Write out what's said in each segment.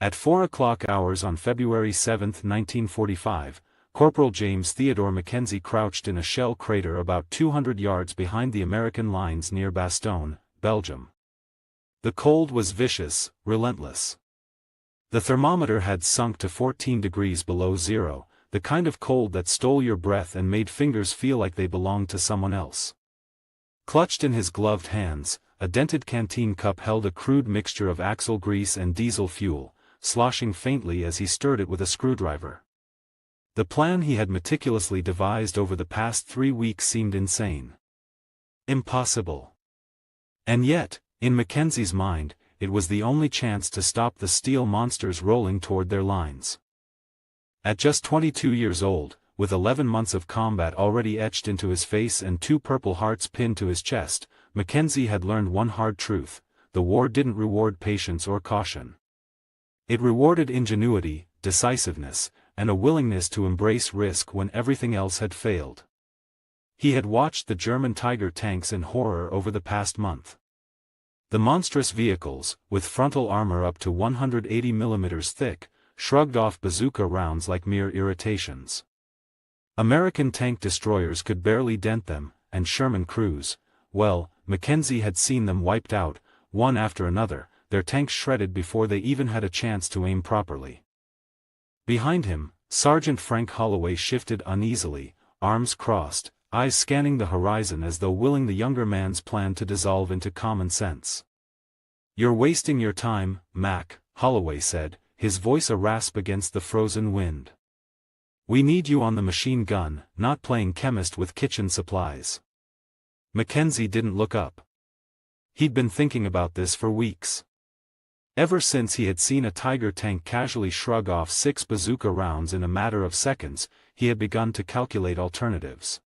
At 4 o'clock hours on February 7, 1945, Corporal James Theodore Mackenzie crouched in a shell crater about 200 yards behind the American lines near Bastogne, Belgium. The cold was vicious, relentless. The thermometer had sunk to 14 degrees below zero, the kind of cold that stole your breath and made fingers feel like they belonged to someone else. Clutched in his gloved hands, a dented canteen cup held a crude mixture of axle grease and diesel fuel, sloshing faintly as he stirred it with a screwdriver. The plan he had meticulously devised over the past 3 weeks seemed insane. Impossible. And yet, in Mackenzie's mind, it was the only chance to stop the steel monsters rolling toward their lines. At just 22 years old, with 11 months of combat already etched into his face and 2 Purple Hearts pinned to his chest, Mackenzie had learned one hard truth: the war didn't reward patience or caution. It rewarded ingenuity, decisiveness, and a willingness to embrace risk when everything else had failed. He had watched the German Tiger tanks in horror over the past month. The monstrous vehicles, with frontal armor up to 180 mm thick, shrugged off bazooka rounds like mere irritations. American tank destroyers could barely dent them, and Sherman crews, well, Mackenzie had seen them wiped out, one after another, their tanks shredded before they even had a chance to aim properly. Behind him, Sergeant Frank Holloway shifted uneasily, arms crossed, eyes scanning the horizon as though willing the younger man's plan to dissolve into common sense. "You're wasting your time, Mac," Holloway said, his voice a rasp against the frozen wind. "We need you on the machine gun, not playing chemist with kitchen supplies." Mackenzie didn't look up. He'd been thinking about this for weeks. Ever since he had seen a Tiger tank casually shrug off 6 bazooka rounds in a matter of seconds, he had begun to calculate alternatives.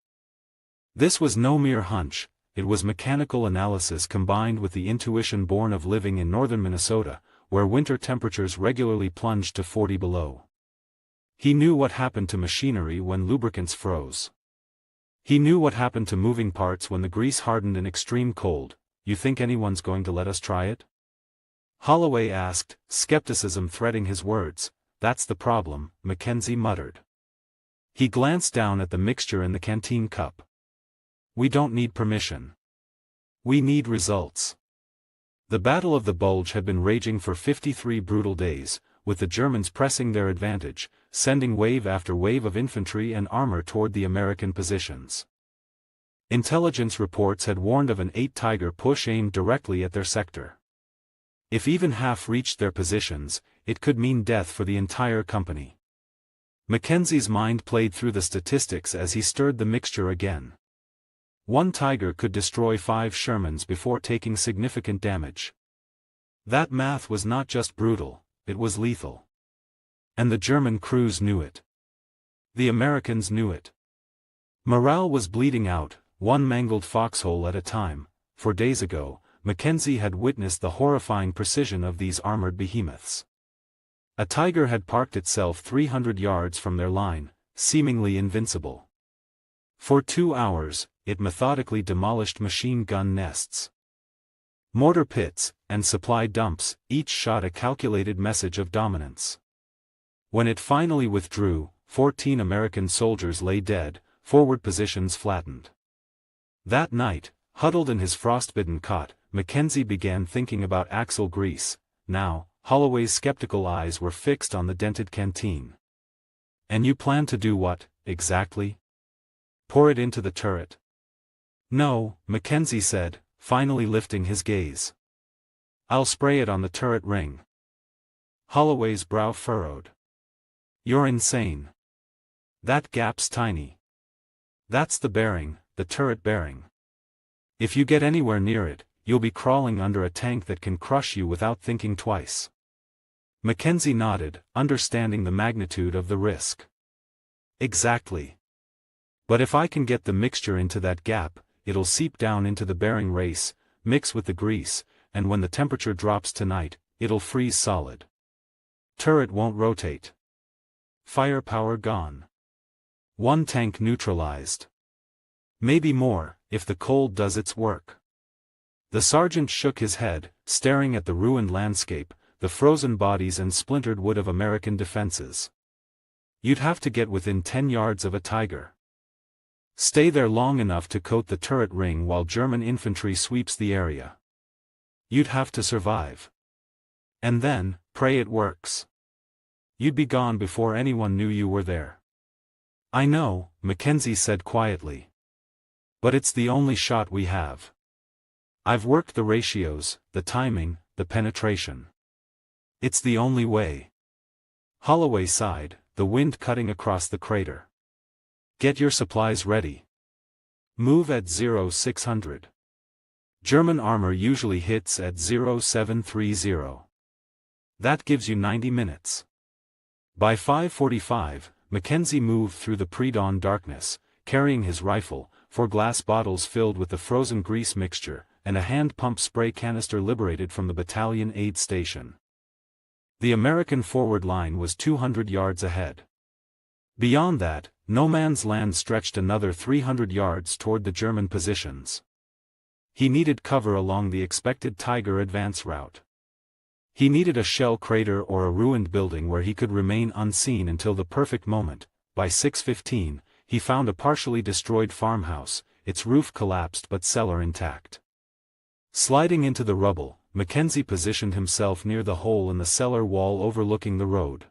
This was no mere hunch, it was mechanical analysis combined with the intuition born of living in northern Minnesota, where winter temperatures regularly plunged to 40 below. He knew what happened to machinery when lubricants froze. He knew what happened to moving parts when the grease hardened in extreme cold. "You think anyone's going to let us try it?" Holloway asked, skepticism threading his words. "That's the problem," Mackenzie muttered. He glanced down at the mixture in the canteen cup. "We don't need permission. We need results." The Battle of the Bulge had been raging for 53 brutal days, with the Germans pressing their advantage, sending wave after wave of infantry and armor toward the American positions. Intelligence reports had warned of an 8 Tiger push aimed directly at their sector. If even half reached their positions, it could mean death for the entire company. Mackenzie's mind played through the statistics as he stirred the mixture again. 1 Tiger could destroy 5 Shermans before taking significant damage. That math was not just brutal, it was lethal. And the German crews knew it. The Americans knew it. Morale was bleeding out, one mangled foxhole at a time. For days ago, Mackenzie had witnessed the horrifying precision of these armored behemoths. A Tiger had parked itself 300 yards from their line, seemingly invincible. For 2 hours, it methodically demolished machine gun nests, mortar pits, and supply dumps, each shot a calculated message of dominance. When it finally withdrew, 14 American soldiers lay dead, forward positions flattened. That night, huddled in his frostbitten cot, Mackenzie began thinking about axle grease. Now, Holloway's skeptical eyes were fixed on the dented canteen. "And you plan to do what, exactly? Pour it into the turret?" "No," Mackenzie said, finally lifting his gaze. "I'll spray it on the turret ring." Holloway's brow furrowed. "You're insane. That gap's tiny. That's the bearing, the turret bearing. If you get anywhere near it, you'll be crawling under a tank that can crush you without thinking twice." Mackenzie nodded, understanding the magnitude of the risk. "Exactly. But if I can get the mixture into that gap, it'll seep down into the bearing race, mix with the grease, and when the temperature drops tonight, it'll freeze solid. Turret won't rotate. Firepower gone. 1 tank neutralized. Maybe more, if the cold does its work." The sergeant shook his head, staring at the ruined landscape, the frozen bodies and splintered wood of American defenses. You'd have to get within 10 yards of a Tiger. Stay there long enough to coat the turret ring while German infantry sweeps the area. You'd have to survive. And then, pray it works. You'd be gone before anyone knew you were there. I know, Mackenzie said quietly. But it's the only shot we have. I've worked the ratios, the timing, the penetration. It's the only way. Holloway sighed, the wind cutting across the crater. Get your supplies ready. Move at 0600. German armor usually hits at 0730. That gives you 90 minutes. By 5:45, Mackenzie moved through the pre-dawn darkness, carrying his rifle, 4 glass bottles filled with the frozen grease mixture, and a hand-pump spray canister liberated from the battalion aid station. The American forward line was 200 yards ahead. Beyond that, no man's land stretched another 300 yards toward the German positions. He needed cover along the expected Tiger advance route. He needed a shell crater or a ruined building where he could remain unseen until the perfect moment. By 6:15, he found a partially destroyed farmhouse, its roof collapsed but cellar intact. Sliding into the rubble, Mackenzie positioned himself near the hole in the cellar wall overlooking the road.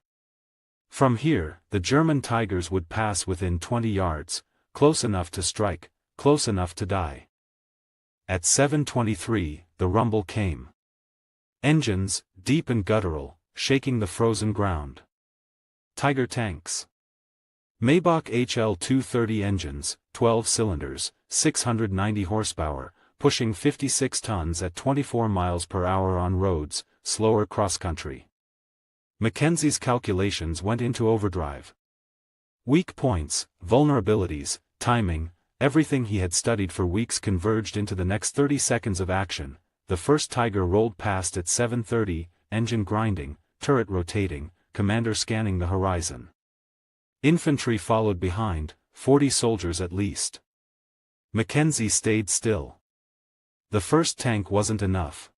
From here, the German Tigers would pass within 20 yards, close enough to strike, close enough to die. At 7:23, the rumble came. Engines, deep and guttural, shaking the frozen ground. Tiger tanks. Maybach HL-230 engines, 12 cylinders, 690 horsepower, pushing 56 tons at 24 miles per hour on roads, slower cross-country. Mackenzie's calculations went into overdrive. Weak points, vulnerabilities, timing, everything he had studied for weeks converged into the next 30 seconds of action. The first Tiger rolled past at 7:30, engine grinding, turret rotating, commander scanning the horizon. Infantry followed behind, 40 soldiers at least. Mackenzie stayed still. The first tank wasn't enough.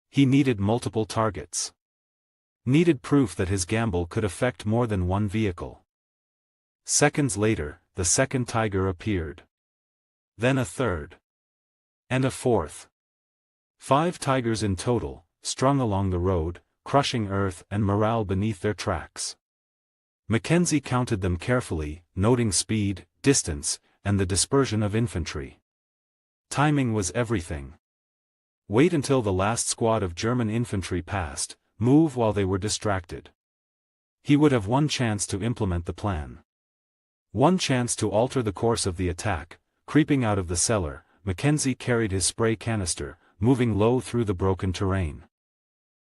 He needed multiple targets. Needed proof that his gamble could affect more than one vehicle. Seconds later, the second Tiger appeared. Then a third. And a fourth. 5 Tigers in total, strung along the road, crushing earth and morale beneath their tracks. Mackenzie counted them carefully, noting speed, distance, and the dispersion of infantry. Timing was everything. Wait until the last squad of German infantry passed, move while they were distracted. He would have one chance to implement the plan. One chance to alter the course of the attack. Creeping out of the cellar, Mackenzie carried his spray canister, moving low through the broken terrain.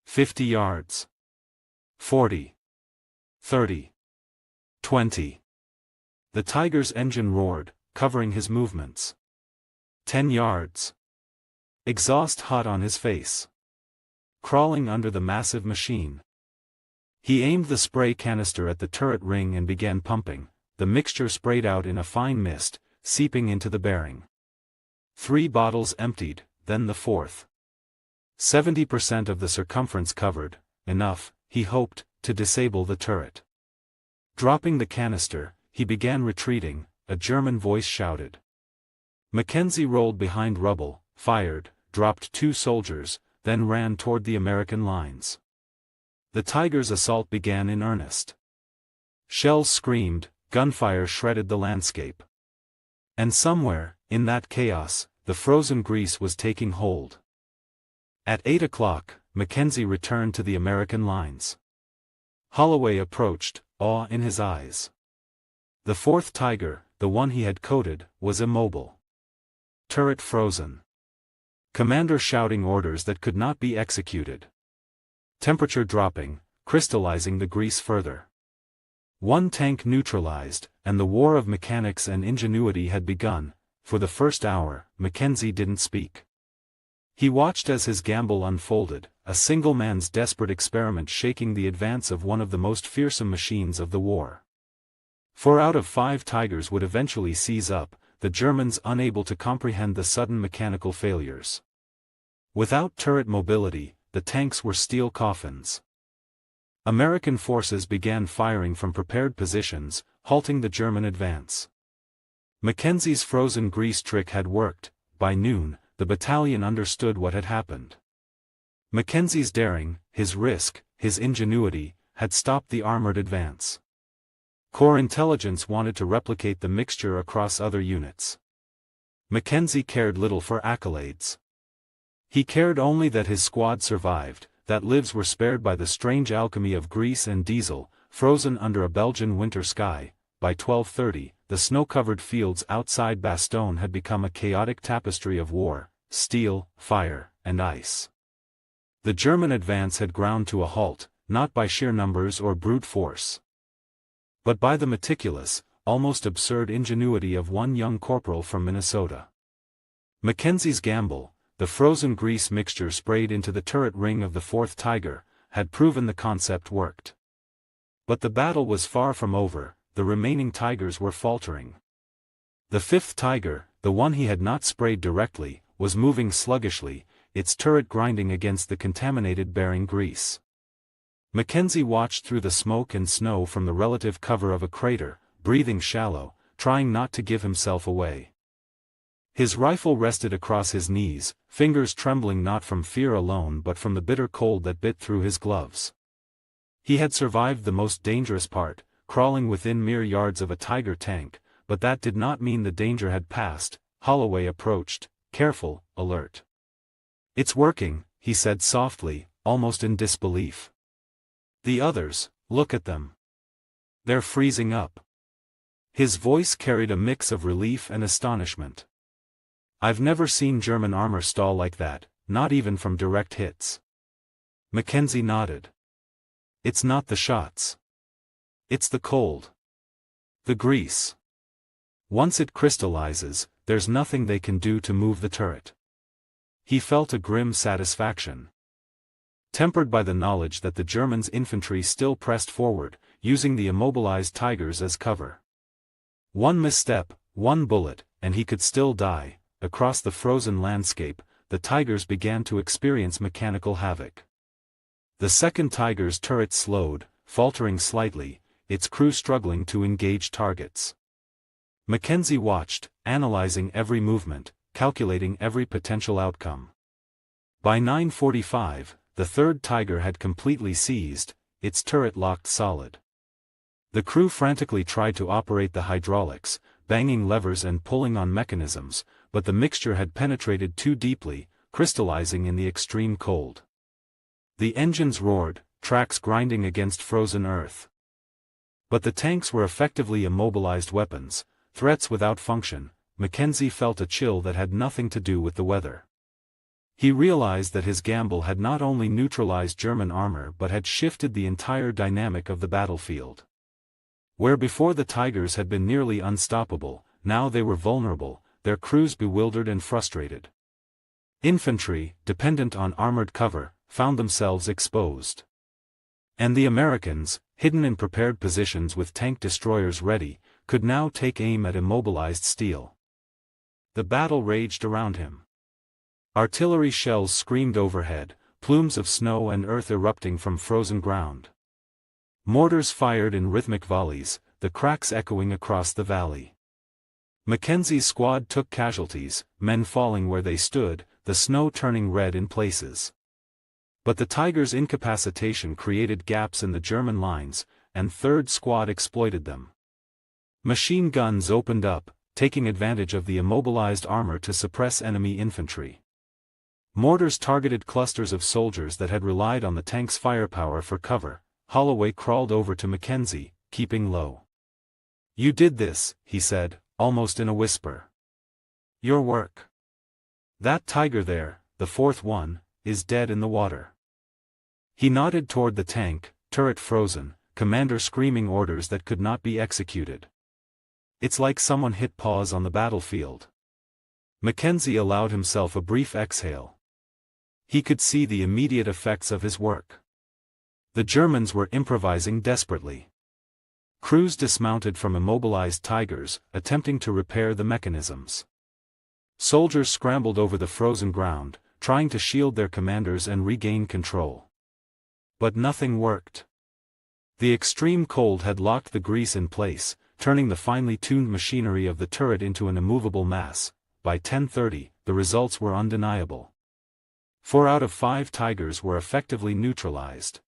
50 yards. 40. 30. 20. The Tiger's engine roared, covering his movements. 10 yards. Exhaust hot on his face. Crawling under the massive machine. He aimed the spray canister at the turret ring and began pumping. The mixture sprayed out in a fine mist, seeping into the bearing. 3 bottles emptied, then the fourth. 70% of the circumference covered, enough, he hoped, to disable the turret. Dropping the canister, he began retreating, a German voice shouted. Mackenzie rolled behind rubble, fired, dropped 2 soldiers, then ran toward the American lines. The Tiger's assault began in earnest. Shells screamed, gunfire shredded the landscape. And somewhere, in that chaos, the frozen grease was taking hold. At 8 o'clock, Mackenzie returned to the American lines. Holloway approached, awe in his eyes. The fourth Tiger, the one he had coated, was immobile. Turret frozen. Commander shouting orders that could not be executed. Temperature dropping, crystallizing the grease further. One tank neutralized, and the war of mechanics and ingenuity had begun. For the first hour, Mackenzie didn't speak. He watched as his gamble unfolded, a single man's desperate experiment shaking the advance of one of the most fearsome machines of the war. 4 out of 5 Tigers would eventually seize up, the Germans unable to comprehend the sudden mechanical failures. Without turret mobility, the tanks were steel coffins. American forces began firing from prepared positions, halting the German advance. Mackenzie's frozen grease trick had worked. By noon, the battalion understood what had happened. Mackenzie's daring, his risk, his ingenuity, had stopped the armored advance. Corps intelligence wanted to replicate the mixture across other units. Mackenzie cared little for accolades. He cared only that his squad survived, that lives were spared by the strange alchemy of grease and diesel, frozen under a Belgian winter sky. By 12:30, the snow-covered fields outside Bastogne had become a chaotic tapestry of war, steel, fire, and ice. The German advance had ground to a halt, not by sheer numbers or brute force, but by the meticulous, almost absurd ingenuity of one young corporal from Minnesota. Mackenzie's gamble, the frozen grease mixture sprayed into the turret ring of the 4th Tiger, had proven the concept worked. But the battle was far from over, the remaining Tigers were faltering. The 5th Tiger, the one he had not sprayed directly, was moving sluggishly, its turret grinding against the contaminated bearing grease. Mackenzie watched through the smoke and snow from the relative cover of a crater, breathing shallow, trying not to give himself away. His rifle rested across his knees, fingers trembling not from fear alone but from the bitter cold that bit through his gloves. He had survived the most dangerous part, crawling within mere yards of a Tiger tank, but that did not mean the danger had passed. Holloway approached, careful, alert. "It's working," he said softly, almost in disbelief. "The others, look at them. They're freezing up." His voice carried a mix of relief and astonishment. "I've never seen German armor stall like that, not even from direct hits." Mackenzie nodded. "It's not the shots. It's the cold. The grease. Once it crystallizes, there's nothing they can do to move the turret." He felt a grim satisfaction, tempered by the knowledge that the Germans' infantry still pressed forward, using the immobilized Tigers as cover. One misstep, one bullet, and he could still die. Across the frozen landscape, the Tigers began to experience mechanical havoc. The 2nd Tiger's turret slowed, faltering slightly, its crew struggling to engage targets. Mackenzie watched, analyzing every movement, calculating every potential outcome. By 9:45, the 3rd Tiger had completely seized, its turret locked solid. The crew frantically tried to operate the hydraulics, banging levers and pulling on mechanisms, but the mixture had penetrated too deeply, crystallizing in the extreme cold. The engines roared, tracks grinding against frozen earth. But the tanks were effectively immobilized weapons, threats without function. Mackenzie felt a chill that had nothing to do with the weather. He realized that his gamble had not only neutralized German armor but had shifted the entire dynamic of the battlefield. Where before the Tigers had been nearly unstoppable, now they were vulnerable, their crews bewildered and frustrated. Infantry, dependent on armored cover, found themselves exposed. And the Americans, hidden in prepared positions with tank destroyers ready, could now take aim at immobilized steel. The battle raged around him. Artillery shells screamed overhead, plumes of snow and earth erupting from frozen ground. Mortars fired in rhythmic volleys, the cracks echoing across the valley. Mackenzie's squad took casualties, men falling where they stood, the snow turning red in places. But the Tigers' incapacitation created gaps in the German lines, and 3rd Squad exploited them. Machine guns opened up, taking advantage of the immobilized armor to suppress enemy infantry. Mortars targeted clusters of soldiers that had relied on the tank's firepower for cover. Holloway crawled over to Mackenzie, keeping low. "You did this," he said, almost in a whisper. "Your work. That Tiger there, the 4th one, is dead in the water." He nodded toward the tank, turret frozen, commander screaming orders that could not be executed. "It's like someone hit pause on the battlefield." Mackenzie allowed himself a brief exhale. He could see the immediate effects of his work. The Germans were improvising desperately. Crews dismounted from immobilized Tigers, attempting to repair the mechanisms. Soldiers scrambled over the frozen ground, trying to shield their commanders and regain control. But nothing worked. The extreme cold had locked the grease in place, turning the finely tuned machinery of the turret into an immovable mass. By 10:30, the results were undeniable. 4 out of 5 Tigers were effectively neutralized.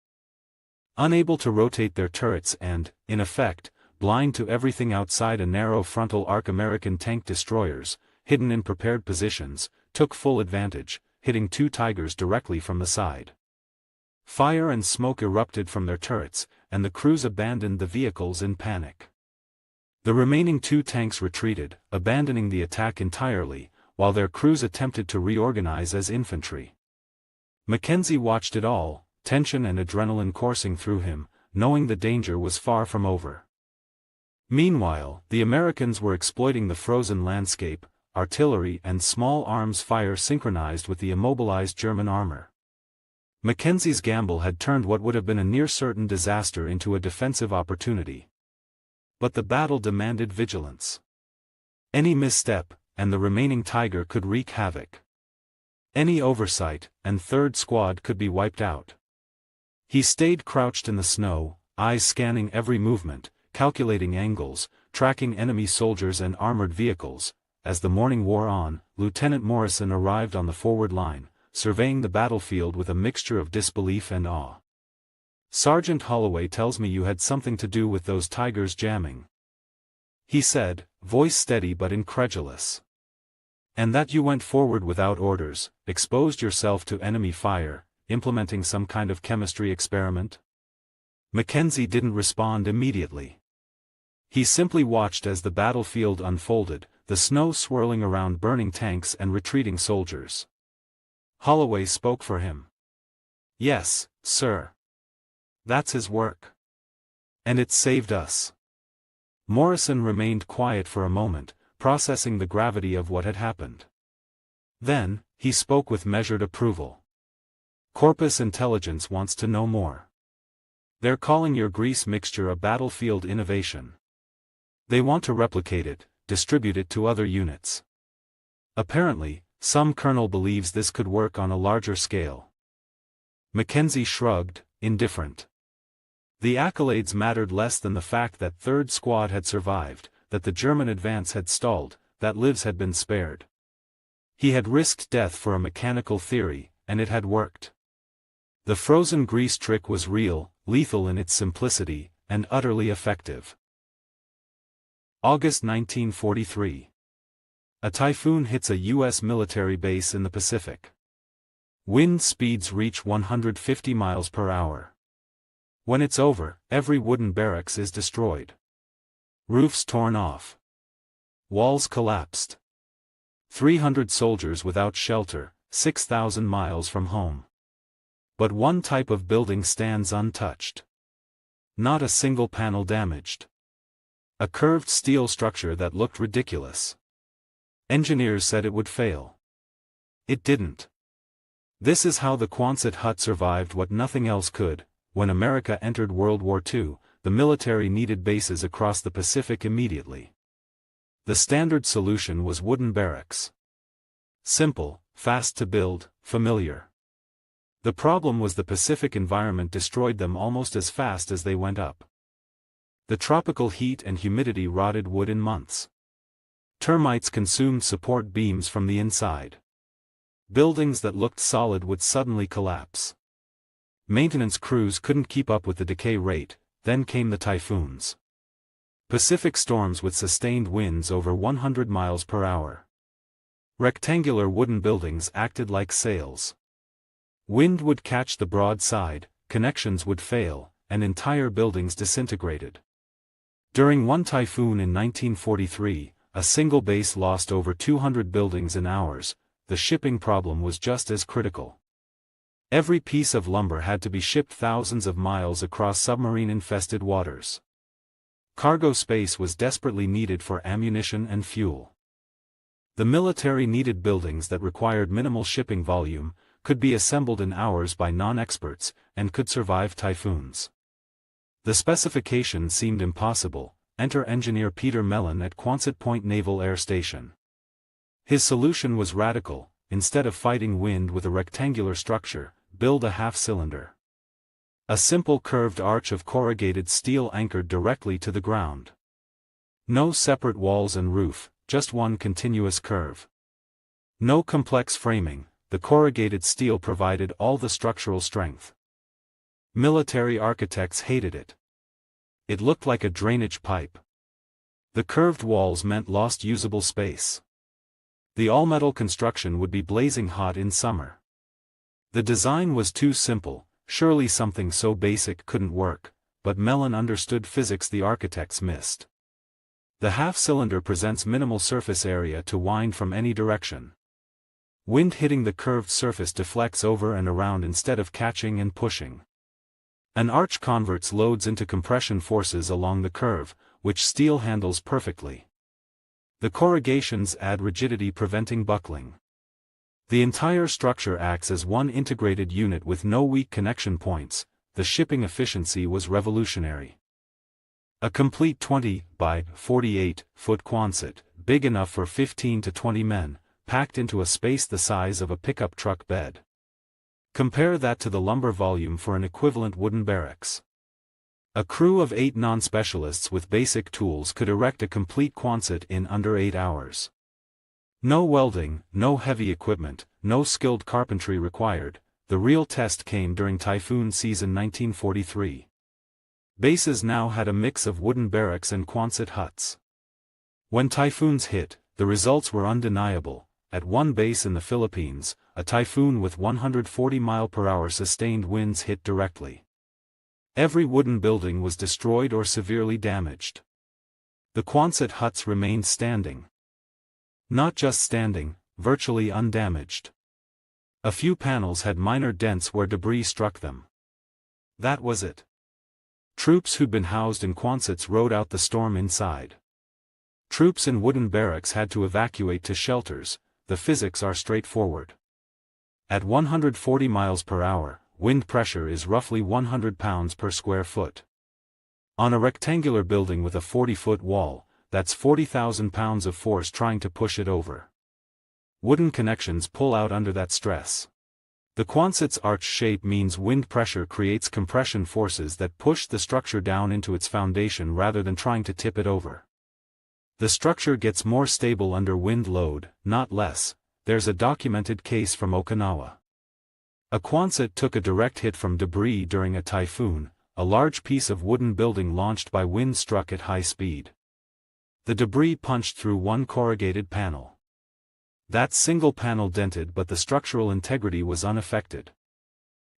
Unable to rotate their turrets and, in effect, blind to everything outside a narrow frontal arc, American tank destroyers, hidden in prepared positions, took full advantage, hitting 2 Tigers directly from the side. Fire and smoke erupted from their turrets, and the crews abandoned the vehicles in panic. The remaining 2 tanks retreated, abandoning the attack entirely, while their crews attempted to reorganize as infantry. Mackenzie watched it all, tension and adrenaline coursing through him, knowing the danger was far from over. Meanwhile, the Americans were exploiting the frozen landscape, artillery and small arms fire synchronized with the immobilized German armor. Mackenzie's gamble had turned what would have been a near-certain disaster into a defensive opportunity. But the battle demanded vigilance. Any misstep, and the remaining Tiger could wreak havoc. Any oversight, and 3rd Squad could be wiped out. He stayed crouched in the snow, eyes scanning every movement, calculating angles, tracking enemy soldiers and armored vehicles. As the morning wore on, Lieutenant Morrison arrived on the forward line, surveying the battlefield with a mixture of disbelief and awe. "Sergeant Holloway tells me you had something to do with those Tigers jamming," he said, voice steady but incredulous. "And that you went forward without orders, exposed yourself to enemy fire, implementing some kind of chemistry experiment?" Mackenzie didn't respond immediately. He simply watched as the battlefield unfolded, the snow swirling around burning tanks and retreating soldiers. Holloway spoke for him. "Yes, sir. That's his work. And it saved us." Morrison remained quiet for a moment, processing the gravity of what had happened. Then, he spoke with measured approval. "Corpus Intelligence wants to know more. They're calling your grease mixture a battlefield innovation. They want to replicate it, distribute it to other units. Apparently, some colonel believes this could work on a larger scale." Mackenzie shrugged, indifferent. The accolades mattered less than the fact that 3rd Squad had survived, that the German advance had stalled, that lives had been spared. He had risked death for a mechanical theory, and it had worked. The frozen grease trick was real, lethal in its simplicity, and utterly effective. August 1943. A typhoon hits a U.S. military base in the Pacific. Wind speeds reach 150 miles per hour. When it's over, every wooden barracks is destroyed. Roofs torn off. Walls collapsed. 300 soldiers without shelter, 6,000 miles from home. But one type of building stands untouched. Not a single panel damaged. A curved steel structure that looked ridiculous. Engineers said it would fail. It didn't. This is how the Quonset hut survived what nothing else could. When America entered World War II, the military needed bases across the Pacific immediately. The standard solution was wooden barracks. Simple, fast to build, familiar. The problem was the Pacific environment destroyed them almost as fast as they went up. The tropical heat and humidity rotted wood in months. Termites consumed support beams from the inside. Buildings that looked solid would suddenly collapse. Maintenance crews couldn't keep up with the decay rate. Then came the typhoons. Pacific storms with sustained winds over 100 miles per hour. Rectangular wooden buildings acted like sails. Wind would catch the broad side, connections would fail, and entire buildings disintegrated. During one typhoon in 1943, a single base lost over 200 buildings in hours. The shipping problem was just as critical. Every piece of lumber had to be shipped thousands of miles across submarine-infested waters. Cargo space was desperately needed for ammunition and fuel. The military needed buildings that required minimal shipping volume, could be assembled in hours by non-experts, and could survive typhoons. The specification seemed impossible. Enter engineer Peter Mellon at Quonset Point Naval Air Station. His solution was radical: instead of fighting wind with a rectangular structure, build a half-cylinder. A simple curved arch of corrugated steel anchored directly to the ground. No separate walls and roof, just one continuous curve. No complex framing, the corrugated steel provided all the structural strength. Military architects hated it. It looked like a drainage pipe. The curved walls meant lost usable space. The all-metal construction would be blazing hot in summer. The design was too simple, surely something so basic couldn't work, but Mellon understood physics the architects missed. The half-cylinder presents minimal surface area to wind from any direction. Wind hitting the curved surface deflects over and around instead of catching and pushing. An arch converts loads into compression forces along the curve, which steel handles perfectly. The corrugations add rigidity preventing buckling. The entire structure acts as one integrated unit with no weak connection points. The shipping efficiency was revolutionary. A complete 20 by 48 foot Quonset, big enough for 15 to 20 men, packed into a space the size of a pickup truck bed. Compare that to the lumber volume for an equivalent wooden barracks. A crew of 8 non-specialists with basic tools could erect a complete Quonset in under 8 hours. No welding, no heavy equipment, no skilled carpentry required. The real test came during typhoon season 1943. Bases now had a mix of wooden barracks and Quonset huts. When typhoons hit, the results were undeniable. At one base in the Philippines, a typhoon with 140 mph sustained winds hit directly. Every wooden building was destroyed or severely damaged. The Quonset huts remained standing. Not just standing, virtually undamaged. A few panels had minor dents where debris struck them. That was it. Troops who'd been housed in Quonsets rode out the storm inside. Troops in wooden barracks had to evacuate to shelters. The physics are straightforward. At 140 mph, wind pressure is roughly 100 pounds per square foot. On a rectangular building with a 40-foot wall, that's 40,000 pounds of force trying to push it over. Wooden connections pull out under that stress. The Quonset's arch shape means wind pressure creates compression forces that push the structure down into its foundation rather than trying to tip it over. The structure gets more stable under wind load, not less. There's a documented case from Okinawa. A Quonset took a direct hit from debris during a typhoon. A large piece of wooden building launched by wind struck at high speed. The debris punched through one corrugated panel. That single panel dented, but the structural integrity was unaffected.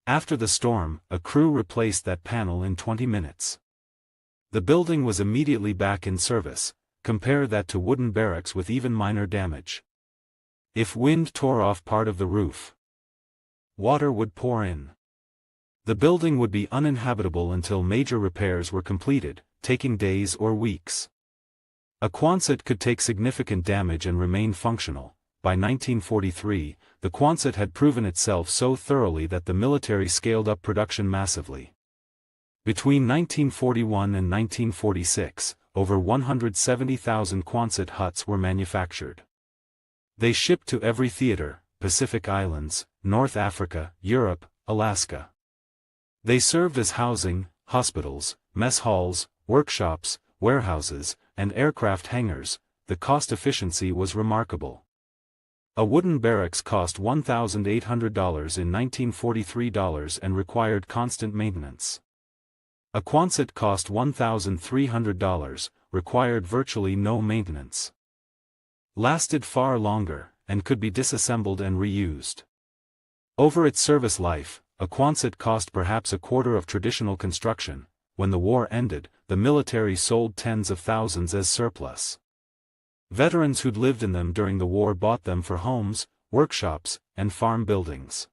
After the storm, a crew replaced that panel in 20 minutes. The building was immediately back in service. Compare that to wooden barracks with even minor damage. If wind tore off part of the roof, water would pour in. The building would be uninhabitable until major repairs were completed, taking days or weeks. A Quonset could take significant damage and remain functional. By 1943, the Quonset had proven itself so thoroughly that the military scaled up production massively. Between 1941 and 1946, over 170,000 Quonset huts were manufactured. They shipped to every theater, Pacific Islands, North Africa, Europe, Alaska. They served as housing, hospitals, mess halls, workshops, warehouses, and aircraft hangars. The cost efficiency was remarkable. A wooden barracks cost $1,800 in 1943 and required constant maintenance. A Quonset cost $1,300, required virtually no maintenance. Lasted far longer, and could be disassembled and reused. Over its service life, a Quonset cost perhaps a quarter of traditional construction. When the war ended, the military sold tens of thousands as surplus. Veterans who'd lived in them during the war bought them for homes, workshops, and farm buildings.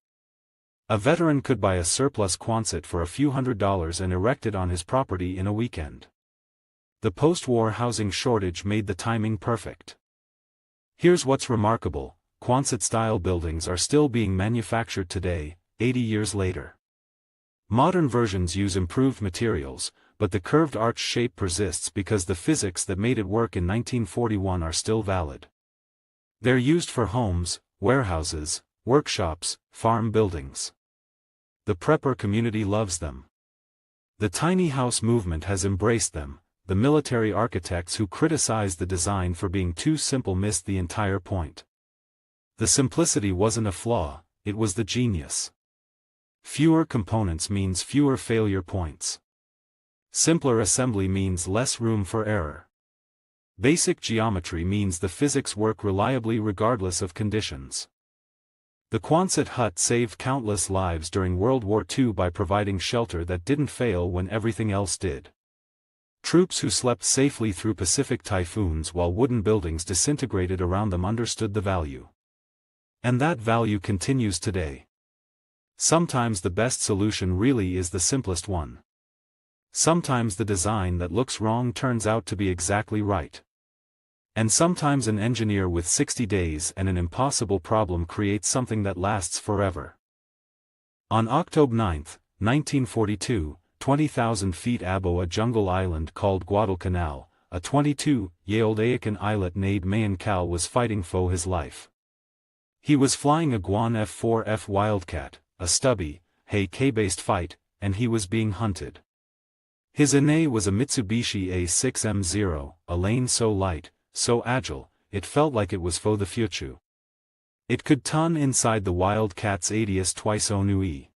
A veteran could buy a surplus Quonset for a few $100s and erect it on his property in a weekend. The post-war housing shortage made the timing perfect. Here's what's remarkable: Quonset-style buildings are still being manufactured today, 80 years later. Modern versions use improved materials, but the curved arch shape persists because the physics that made it work in 1941 are still valid. They're used for homes, warehouses, workshops, farm buildings. The prepper community loves them. The tiny house movement has embraced them. The military architects who criticized the design for being too simple missed the entire point. The simplicity wasn't a flaw, it was the genius. Fewer components means fewer failure points. Simpler assembly means less room for error. Basic geometry means the physics work reliably regardless of conditions. The Quonset hut saved countless lives during World War II by providing shelter that didn't fail when everything else did. Troops who slept safely through Pacific typhoons while wooden buildings disintegrated around them understood the value. And that value continues today. Sometimes the best solution really is the simplest one. Sometimes the design that looks wrong turns out to be exactly right. And sometimes an engineer with 60 days and an impossible problem creates something that lasts forever. On October 9, 1942, 20,000 feet above a jungle island called Guadalcanal, a 22-year-old Aeacan islet named Mayan Cal was fighting for his life. He was flying a Guan F-4F Wildcat, a stubby, K-based fight, and he was being hunted. His Ine was a Mitsubishi A6M0, a lane so light, so agile, it felt like it was for the future. It could ton inside the Wildcat's 80s twice Onui.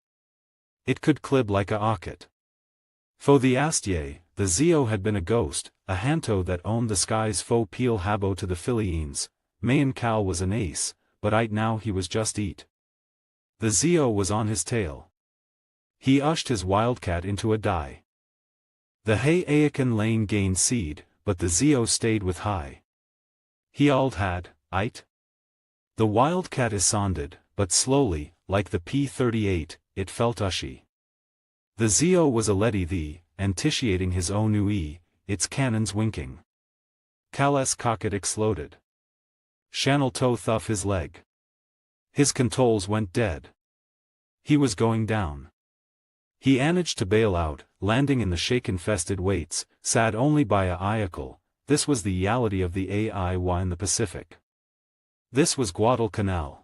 It could clib like a rocket. For the Astye, the Zio had been a ghost, a Hanto that owned the skies fo peel habo to the Philippines. Mayan Cal was an ace, but right now he was just eat. The Zio was on his tail. He ushed his Wildcat into a die. The Aeacan lane gained seed, but the Zio stayed with high. He ald had, it. The Wildcat isonded, but slowly, like the P-38, it felt ushy. The Zio was already anticiating his Onui, its cannons winking. Cal's cocket exploded. Channel toe thuff his leg. His controls went dead. He was going down. He managed to bail out, landing in the shake-infested weights, sad only by a iacle. This was the reality of the AIY in the Pacific. This was Guadalcanal.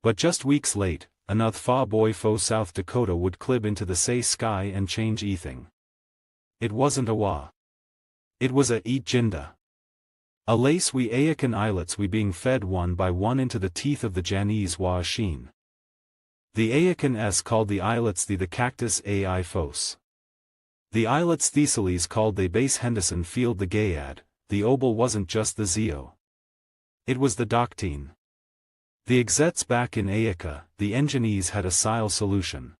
But just weeks late, another far boy fo South Dakota would clib into the say sky and change everything. It wasn't a wa. It was a eat jinda. A lace we Aeacan islets we being fed one by one into the teeth of the Janese wa sheen. The Aeacan s called the islets the cactus ai fos. The islets Thesiles called the base Henderson field the Gayad. The obel wasn't just the Zio. It was the Doctine. The exets back in Aeaca, the engineers had a sile solution.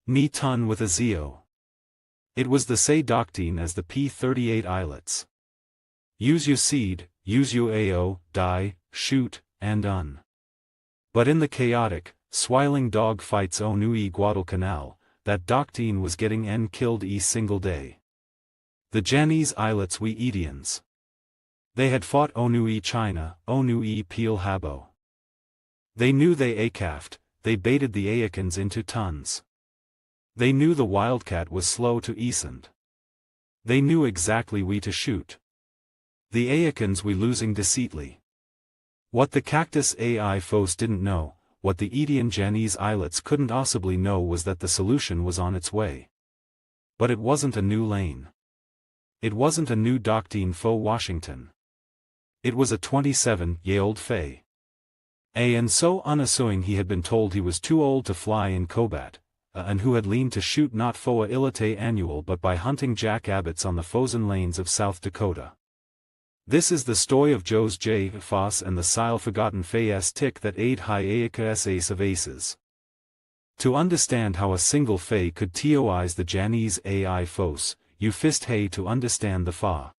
Ni ton with a Zio. It was the say Doctine as the P-38 islets. Use your seed, use your AO, die, shoot, and un. But in the chaotic, swiling dog fights Onui Guadalcanal, that Doctine was getting killed single day. The Janese islets we Edians. They had fought Onui China, Onui Peel Habo. They knew they acafed, they baited the Aeacans into tons. They knew the Wildcat was slow to ascend. They knew exactly we to shoot. The Aeacans we losing deceitly. What the Cactus AI foes didn't know, what the Edian Janese islets couldn't possibly know was that the solution was on its way. But it wasn't a new lane. It wasn't a new Doctine fo Washington. It was a 27-year-old Fay. And so unassuming he had been told he was too old to fly in combat, and who had leaned to shoot not for a ilite annual but by hunting Jack Abbots on the frozen lanes of South Dakota. This is the story of Joe's J. Foss and the sile forgotten Fay's tick that aid high Aeaca's ace of aces. To understand how a single Fay could teoize the Janese AI fos, you fist hay to understand the Fa.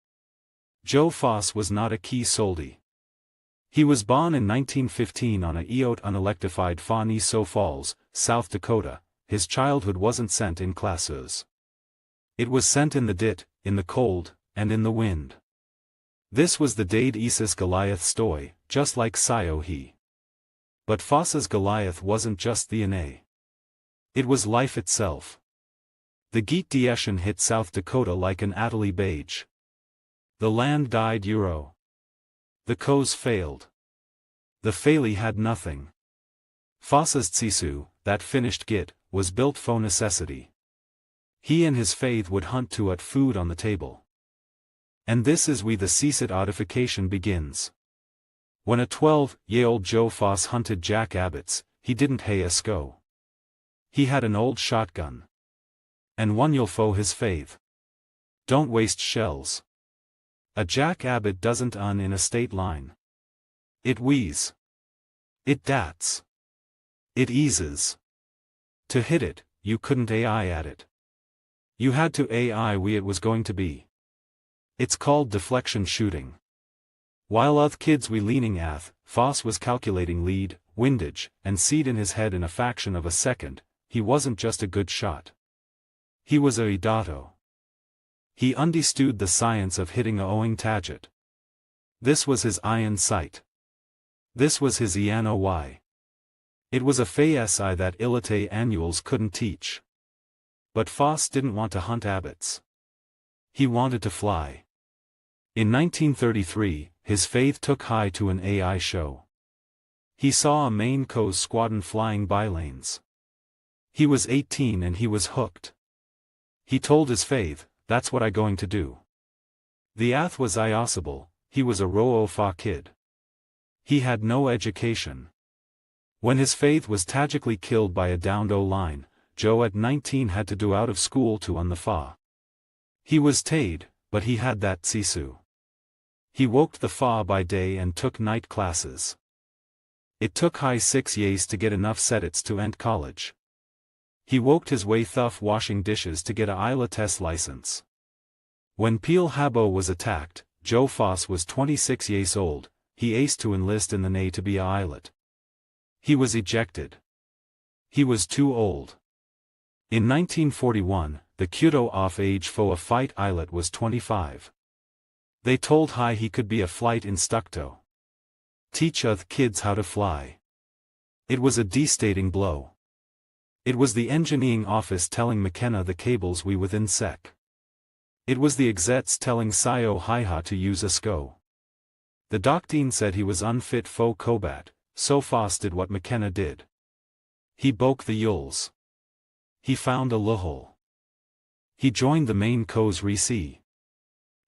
Joe Foss was not a key soldi. He was born in 1915 on a Eot unelectrified farm Sioux Falls, South Dakota. His childhood wasn't sent in classes. It was sent in the dit, in the cold, and in the wind. This was the Dade Isis Goliath story, just like Sio he. But Foss's Goliath wasn't just the Ine. It was life itself. The Geet Dieschen hit South Dakota like an Atali Bage. The land died Euro. The coes failed. The Faily had nothing. Foss's tsisu, that finished git, was built for necessity. He and his faith would hunt to at food on the table. And this is we the ceaset audification begins. When a 12-year-old Joe Foss hunted Jack Abbott's, he didn't hay a sco. He had an old shotgun. And one you'll fo his faith. Don't waste shells. A Jack Abbott doesn't in a state line. It wheeze. It dats. It eases. To hit it, you couldn't AI at it. You had to AI we it was going to be. It's called deflection shooting. While oth kids we leaning ath, Foss was calculating lead, windage, and seed in his head in a fraction of a second. He wasn't just a good shot. He was a idato. He understood the science of hitting a owing target. This was his iron sight. This was his ENOY. It was a FASI that Ilite annuals couldn't teach. But Foss didn't want to hunt Abbots. He wanted to fly. In 1933, his faith took high to an AI show. He saw a Maine Coast squadron flying bylanes. He was 18 and he was hooked. He told his faith, "That's what I going to do." The ath was iosable, he was a Ro-O-Fa kid. He had no education. When his faith was tragically killed by a downed O-line, Joe at 19 had to do out of school to on the Fa. He was taid, but he had that tsisu. He woked the Fa by day and took night classes. It took high 6 years to get enough sedits to ent college. He woked his way thuff washing dishes to get a ILA test license. When Peel Habo was attacked, Joe Foss was 26 years old, he aced to enlist in the Navy to be a pilot. He was ejected. He was too old. In 1941, the Kyoto off-age for a fight pilot was 25. They told High he could be a flight instructor. Teach oth kids how to fly. It was a devastating blow. It was the engineering office telling McKenna the cables we within sec. It was the exets telling Sio Haiha to use a SCO. The doctrine said he was unfit for combat, so Foss did what McKenna did. He broke the yules. He found a loophole. He joined the main Co's Rec.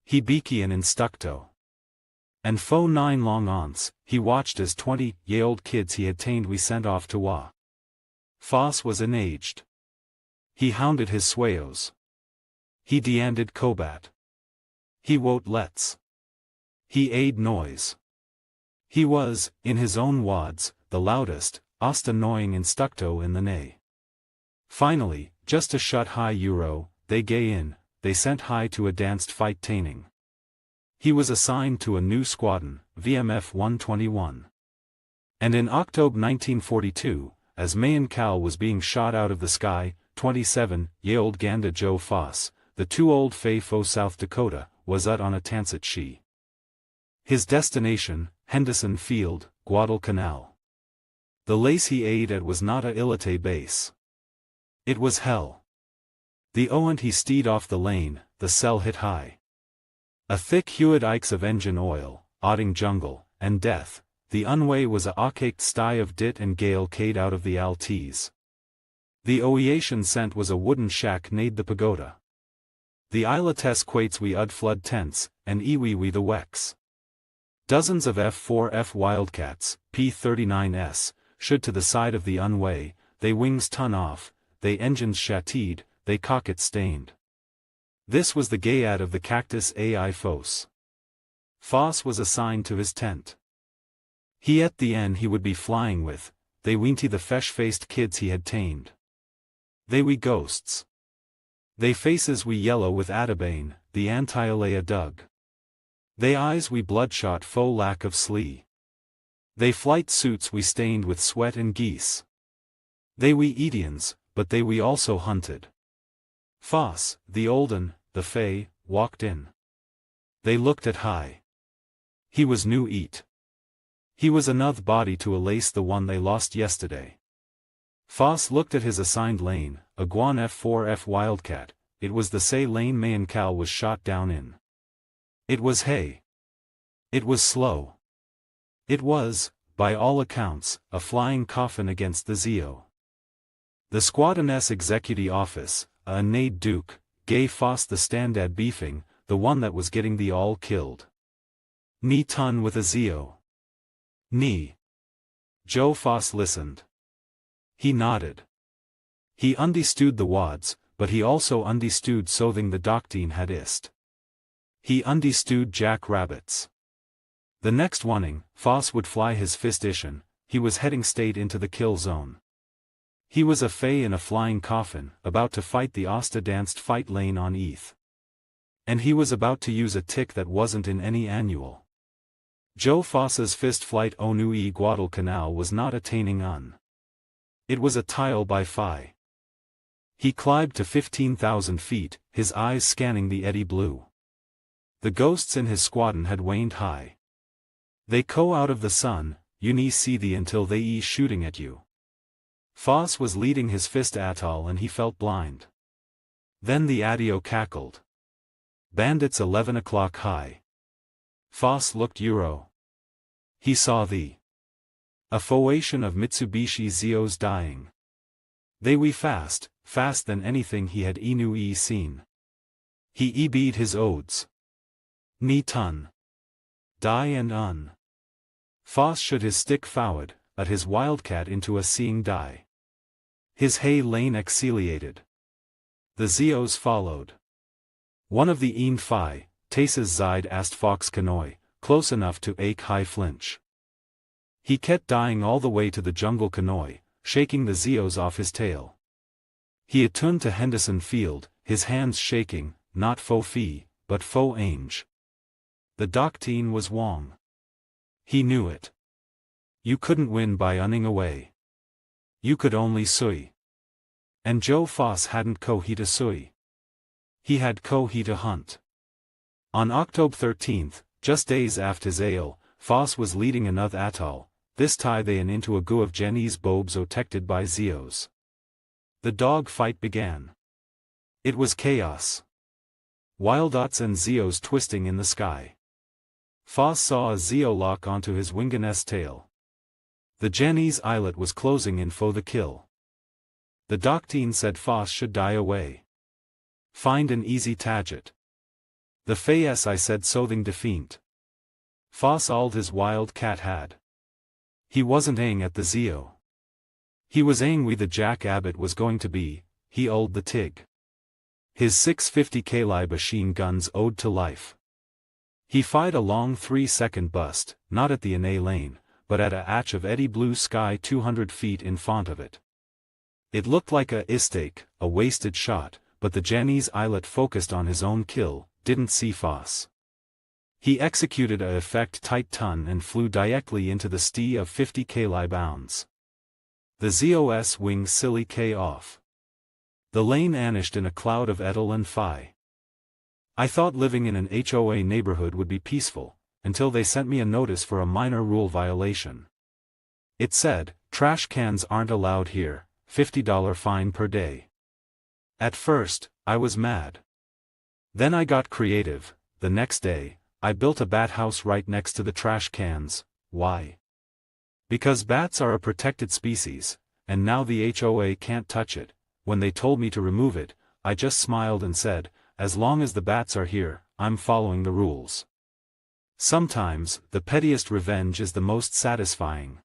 He beaky an instructo. And fo 9 long aunts, he watched as 20-year-old kids he had tamed we sent off to Wa. Foss was enaged. He hounded his swayos. He deanded combat. He wote lets. He aid noise. He was, in his own wads, the loudest, ost annoying instructo in the Navy. Finally, just to shut High Euro, they gay in, they sent High to a danced fight training. He was assigned to a new squadron, VMF 121. And in October 1942, as Mayan Cal was being shot out of the sky, 27-year-old Ganda Joe Foss, the too old Fay Fo South Dakota, was out on a Tansit She. His destination, Henderson Field, Guadalcanal. The lace he ate at was not a Ilite base. It was hell. The oant he steed off the lane, the cell hit high. A thick hued ikes of engine oil, odding jungle, and death, the unway was a archaic sty of dit and gale cade out of the Altes. The oeation scent was a wooden shack nade the pagoda. The Ilates quates we ud flood tents, and iwi we the wex. Dozens of F4F Wildcats, P-39s, should to the side of the unway, they wings ton off, they engines shatteed, they cocket stained. This was the gayad of the Cactus AI Fos. Foss was assigned to his tent. He at the end he would be flying with, they weenty the fesh-faced kids he had tamed. They we ghosts. They faces we yellow with Atabane, the anti-Alea dug. They eyes we bloodshot fo lack of slee. They flight suits we stained with sweat and geese. They we Edians, but they we also hunted. Foss, the olden, the Fay, walked in. They looked at High. He was new eat. He was another body to alace the one they lost yesterday. Foss looked at his assigned lane, a Guan F4F Wildcat, it was the say lane Mayan Cal was shot down in. It was hay. It was slow. It was, by all accounts, a flying coffin against the Zio. The squadron's executive office, a Nade Duke, gave Foss the standard beefing, the one that was getting the all killed. Ni ton with a Zio. Ni. Joe Foss listened. He nodded. He understood the wads, but he also understood something the doctrine had ist. He understood jack rabbits. The next morning, Foss would fly his fist ishin, he was heading straight into the kill zone. He was a fay in a flying coffin, about to fight the Osta danced fight lane on ETH. And he was about to use a tick that wasn't in any annual. Joe Foss's fist flight Onui Guadalcanal was not attaining on. It was a tile by Phi. He climbed to 15,000 feet, his eyes scanning the eddy blue. The ghosts in his squadron had waned high. They go out of the sun, you need see thee until they is shooting at you. Foss was leading his fist atoll and he felt blind. Then the adio cackled. Bandits 11 o'clock high. Foss looked Euro. He saw the affiliation of Mitsubishi Zios dying. They were fast than anything he had seen. He beat his odes. Ni ton. Die and un. Foss should his stick forward, at his wildcat into a seeing die. His hay lane exiliated. The Zios followed. One of the een Phi, Taces Zide asked Fox Canoy, close enough to ache high flinch. He kept dying all the way to the jungle Canoy, shaking the Zios off his tail. He attuned to Henderson Field, his hands shaking, not faux fee, but faux ange. The doctrine was wrong. He knew it. You couldn't win by running away. You could only sui. And Joe Foss hadn't he to sui. He had he to hunt. On October 13th, just days after Zale, Foss was leading another atoll, this tie they into a goo of Jenny's bobs protected by Zios. The dog fight began. It was chaos. Wildots and Zios twisting in the sky. Foss saw a Zio lock onto his winginess tail. The Jenny's eyelet was closing in for the kill. The doctrine said Foss should die away. Find an easy target. The Fayes I said something defiant. Foss all his wild cat had. He wasn't aiming at the Zio. He was aiming where the Jack Abbott was going to be, he old the Tig. His 650 cali machine guns owed to life. He fired a long 3-second bust, not at the NA lane, but at a atch of eddy blue sky 200 feet in front of it. It looked like a mistake, a wasted shot, but the Jenny's eyelet focused on his own kill, didn't see Foss. He executed a effect tight ton and flew directly into the stee of 50 cali bounds. The Zos wing silly K off. The lane vanished in a cloud of Edel and Phi. I thought living in an HOA neighborhood would be peaceful, until they sent me a notice for a minor rule violation. It said, trash cans aren't allowed here, $50 fine per day. At first, I was mad. Then I got creative. The next day, I built a bat house right next to the trash cans. Why? Because bats are a protected species, and now the HOA can't touch it. When they told me to remove it, I just smiled and said, as long as the bats are here, I'm following the rules. Sometimes, the pettiest revenge is the most satisfying.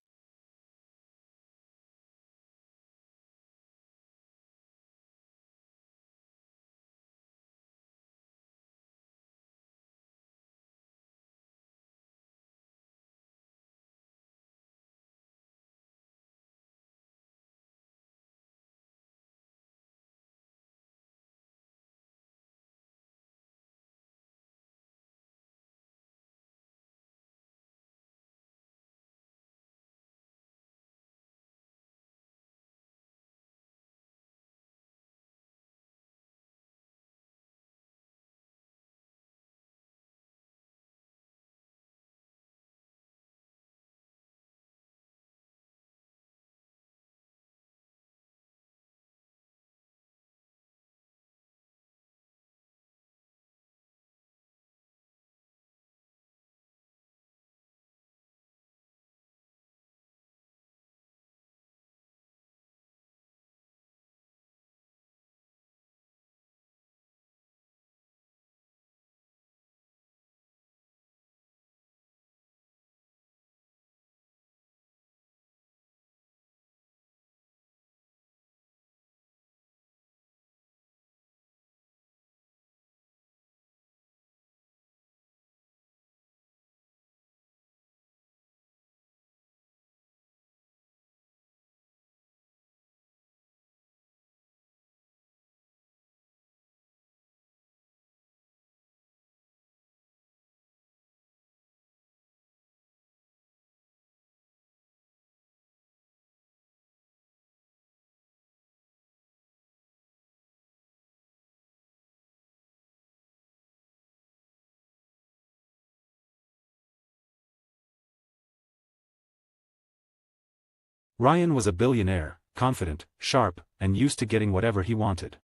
Ryan was a billionaire, confident, sharp, and used to getting whatever he wanted.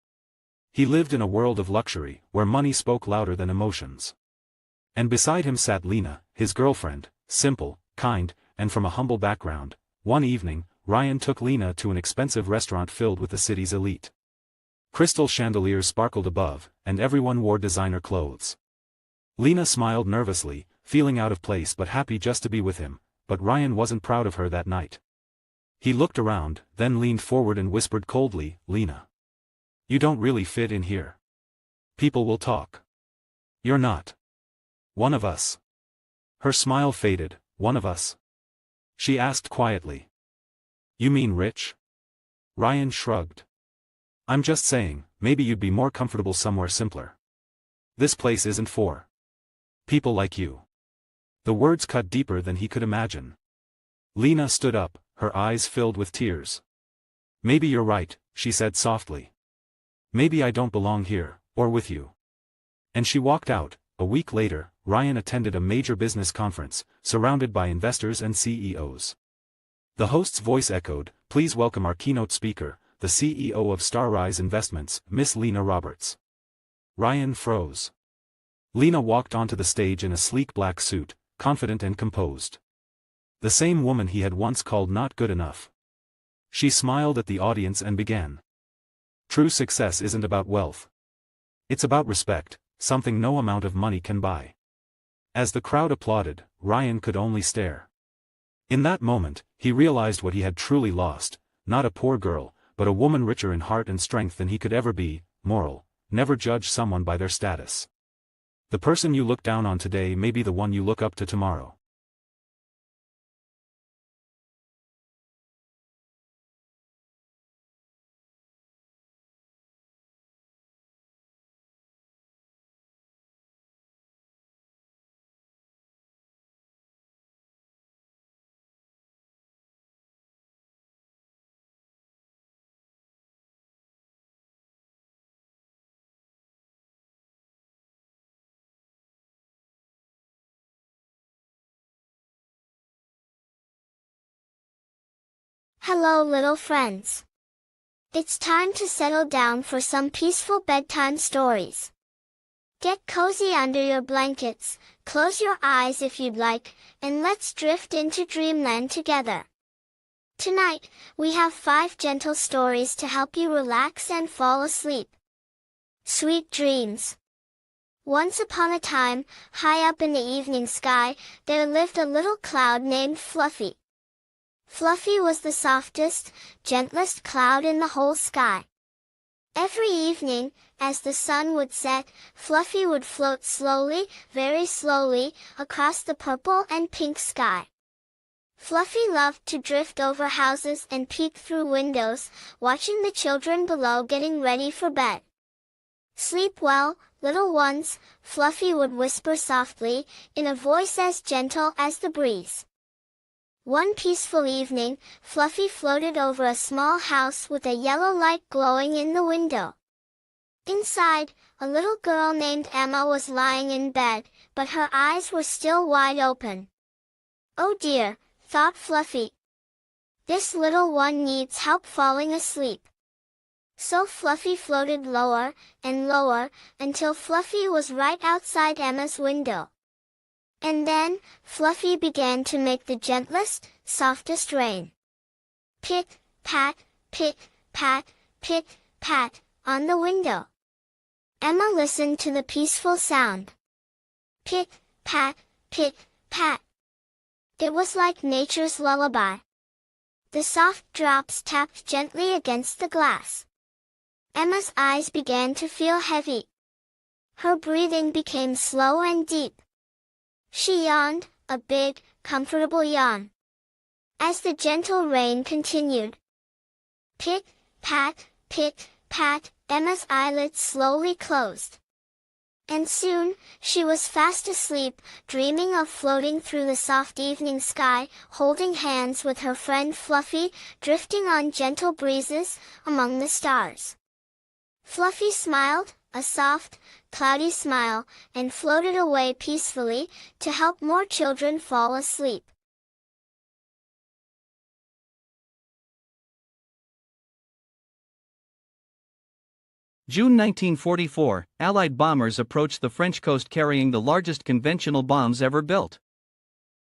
He lived in a world of luxury, where money spoke louder than emotions. And beside him sat Lena, his girlfriend, simple, kind, and from a humble background. One evening, Ryan took Lena to an expensive restaurant filled with the city's elite. Crystal chandeliers sparkled above, and everyone wore designer clothes. Lena smiled nervously, feeling out of place but happy just to be with him, but Ryan wasn't proud of her that night. He looked around, then leaned forward and whispered coldly, "Lena. You don't really fit in here. People will talk. You're not one of us." Her smile faded. "One of us?" she asked quietly. "You mean rich?" Ryan shrugged. "I'm just saying, maybe you'd be more comfortable somewhere simpler. This place isn't for people like you." The words cut deeper than he could imagine. Lena stood up, her eyes filled with tears. "Maybe you're right," she said softly. "Maybe I don't belong here, or with you." And she walked out. A week later, Ryan attended a major business conference, surrounded by investors and CEOs. The host's voice echoed, "Please welcome our keynote speaker, the CEO of Starrise Investments, Miss Lena Roberts." Ryan froze. Lena walked onto the stage in a sleek black suit, confident and composed. The same woman he had once called not good enough. She smiled at the audience and began. "True success isn't about wealth. It's about respect, something no amount of money can buy." As the crowd applauded, Ryan could only stare. In that moment, he realized what he had truly lost, not a poor girl, but a woman richer in heart and strength than he could ever be. Moral: never judge someone by their status. The person you look down on today may be the one you look up to tomorrow. Hello little friends. It's time to settle down for some peaceful bedtime stories. Get cozy under your blankets, close your eyes if you'd like, and let's drift into dreamland together. Tonight, we have 5 gentle stories to help you relax and fall asleep. Sweet dreams. Once upon a time, high up in the evening sky, there lived a little cloud named Fluffy. Fluffy was the softest, gentlest cloud in the whole sky. Every evening, as the sun would set, Fluffy would float slowly, very slowly, across the purple and pink sky. Fluffy loved to drift over houses and peek through windows, watching the children below getting ready for bed. "Sleep well, little ones," Fluffy would whisper softly, in a voice as gentle as the breeze. One peaceful evening, Fluffy floated over a small house with a yellow light glowing in the window. Inside, a little girl named Emma was lying in bed, but her eyes were still wide open. "Oh dear," thought Fluffy. "This little one needs help falling asleep." So Fluffy floated lower and lower, until Fluffy was right outside Emma's window. And then, Fluffy began to make the gentlest, softest rain. Pit, pat, pit, pat, pit, pat, on the window. Emma listened to the peaceful sound. Pit, pat, pit, pat. It was like nature's lullaby. The soft drops tapped gently against the glass. Emma's eyes began to feel heavy. Her breathing became slow and deep. She yawned, a big, comfortable yawn. As the gentle rain continued. Pit, pat, Emma's eyelids slowly closed. And soon, she was fast asleep, dreaming of floating through the soft evening sky, holding hands with her friend Fluffy, drifting on gentle breezes, among the stars. Fluffy smiled, a soft, cloudy smile, and floated away peacefully, to help more children fall asleep. June 1944, Allied bombers approached the French coast carrying the largest conventional bombs ever built.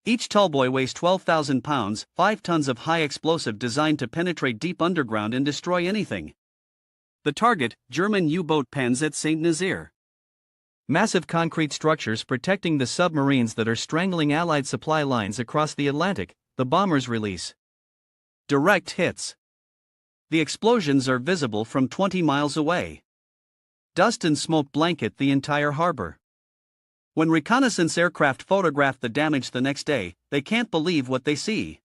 Each tallboy weighs 12,000 pounds, 5 tons of high explosive designed to penetrate deep underground and destroy anything. The target, German U-boat pens at St. Nazaire. Massive concrete structures protecting the submarines that are strangling Allied supply lines across the Atlantic, the bombers release direct hits. The explosions are visible from 20 miles away. Dust and smoke blanket the entire harbor. When reconnaissance aircraft photograph the damage the next day, they can't believe what they see.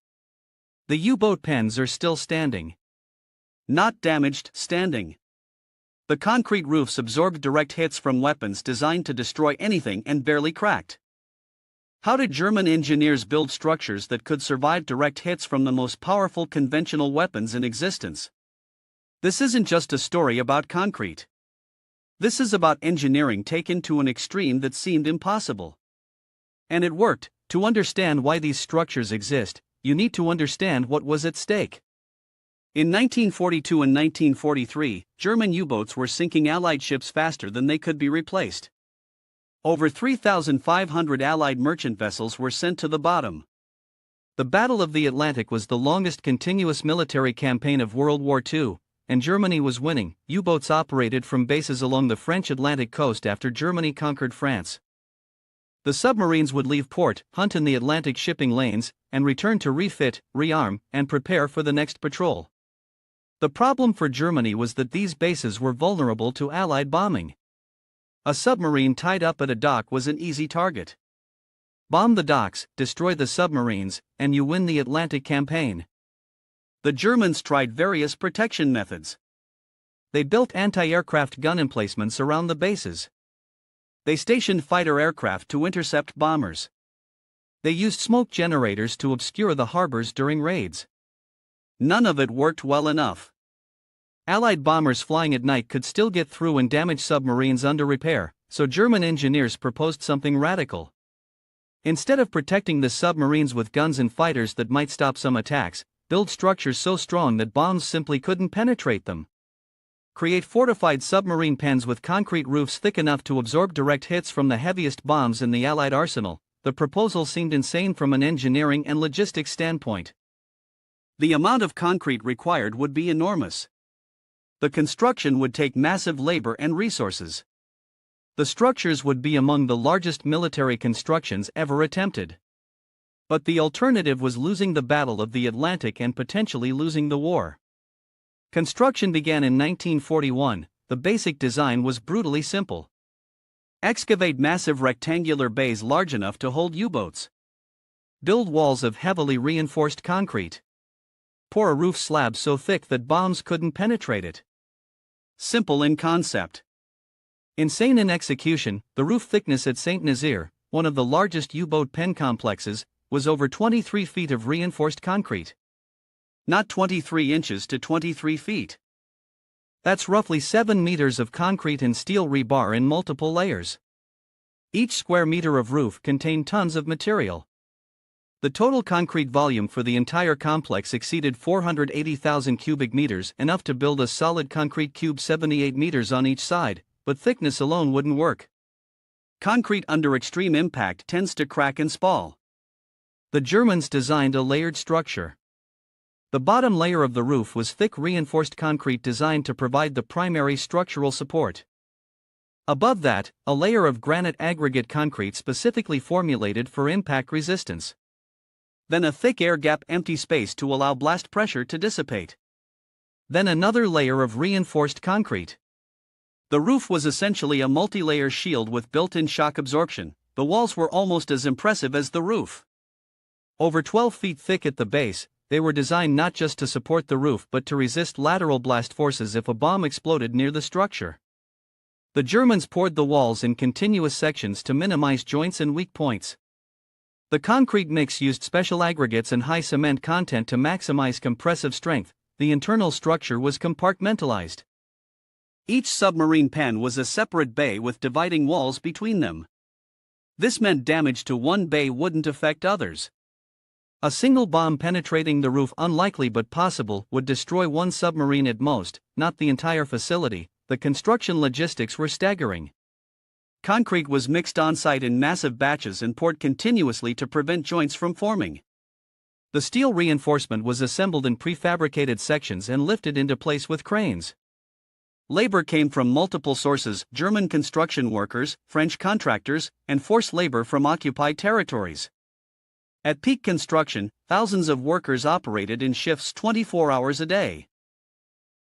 The U-boat pens are still standing. Not damaged, standing. The concrete roofs absorbed direct hits from weapons designed to destroy anything and barely cracked. How did German engineers build structures that could survive direct hits from the most powerful conventional weapons in existence? This isn't just a story about concrete. This is about engineering taken to an extreme that seemed impossible. And it worked. To understand why these structures exist, you need to understand what was at stake. In 1942 and 1943, German U-boats were sinking Allied ships faster than they could be replaced. Over 3,500 Allied merchant vessels were sent to the bottom. The Battle of the Atlantic was the longest continuous military campaign of World War II, and Germany was winning. U-boats operated from bases along the French Atlantic coast after Germany conquered France. The submarines would leave port, hunt in the Atlantic shipping lanes, and return to refit, rearm, and prepare for the next patrol. The problem for Germany was that these bases were vulnerable to Allied bombing. A submarine tied up at a dock was an easy target. Bomb the docks, destroy the submarines, and you win the Atlantic campaign. The Germans tried various protection methods. They built anti-aircraft gun emplacements around the bases. They stationed fighter aircraft to intercept bombers. They used smoke generators to obscure the harbors during raids. None of it worked well enough. Allied bombers flying at night could still get through and damage submarines under repair, so German engineers proposed something radical. Instead of protecting the submarines with guns and fighters that might stop some attacks, build structures so strong that bombs simply couldn't penetrate them. Create fortified submarine pens with concrete roofs thick enough to absorb direct hits from the heaviest bombs in the Allied arsenal. The proposal seemed insane from an engineering and logistics standpoint. The amount of concrete required would be enormous. The construction would take massive labor and resources. The structures would be among the largest military constructions ever attempted. But the alternative was losing the Battle of the Atlantic and potentially losing the war. Construction began in 1941. The basic design was brutally simple. Excavate massive rectangular bays large enough to hold U-boats. Build walls of heavily reinforced concrete. Pour a roof slab so thick that bombs couldn't penetrate it. Simple in concept. Insane in execution. The roof thickness at St. Nazaire, one of the largest U-boat pen complexes, was over 23 feet of reinforced concrete. Not 23 inches to 23 feet. That's roughly 7 meters of concrete and steel rebar in multiple layers. Each square meter of roof contained tons of material. The total concrete volume for the entire complex exceeded 480,000 cubic meters, enough to build a solid concrete cube 78 meters on each side, but thickness alone wouldn't work. Concrete under extreme impact tends to crack and spall. The Germans designed a layered structure. The bottom layer of the roof was thick reinforced concrete designed to provide the primary structural support. Above that, a layer of granite aggregate concrete specifically formulated for impact resistance. Then a thick air gap empty space to allow blast pressure to dissipate. Then another layer of reinforced concrete. The roof was essentially a multi-layer shield with built-in shock absorption. The walls were almost as impressive as the roof. Over 12 feet thick at the base, they were designed not just to support the roof but to resist lateral blast forces if a bomb exploded near the structure. The Germans poured the walls in continuous sections to minimize joints and weak points. The concrete mix used special aggregates and high cement content to maximize compressive strength. The internal structure was compartmentalized. Each submarine pen was a separate bay with dividing walls between them. This meant damage to one bay wouldn't affect others. A single bomb penetrating the roof, unlikely but possible, would destroy one submarine at most, not the entire facility. the construction logistics were staggering. Concrete was mixed on-site in massive batches and poured continuously to prevent joints from forming. The steel reinforcement was assembled in prefabricated sections and lifted into place with cranes. Labor came from multiple sources: German construction workers, French contractors, and forced labor from occupied territories. At peak construction, thousands of workers operated in shifts 24 hours a day.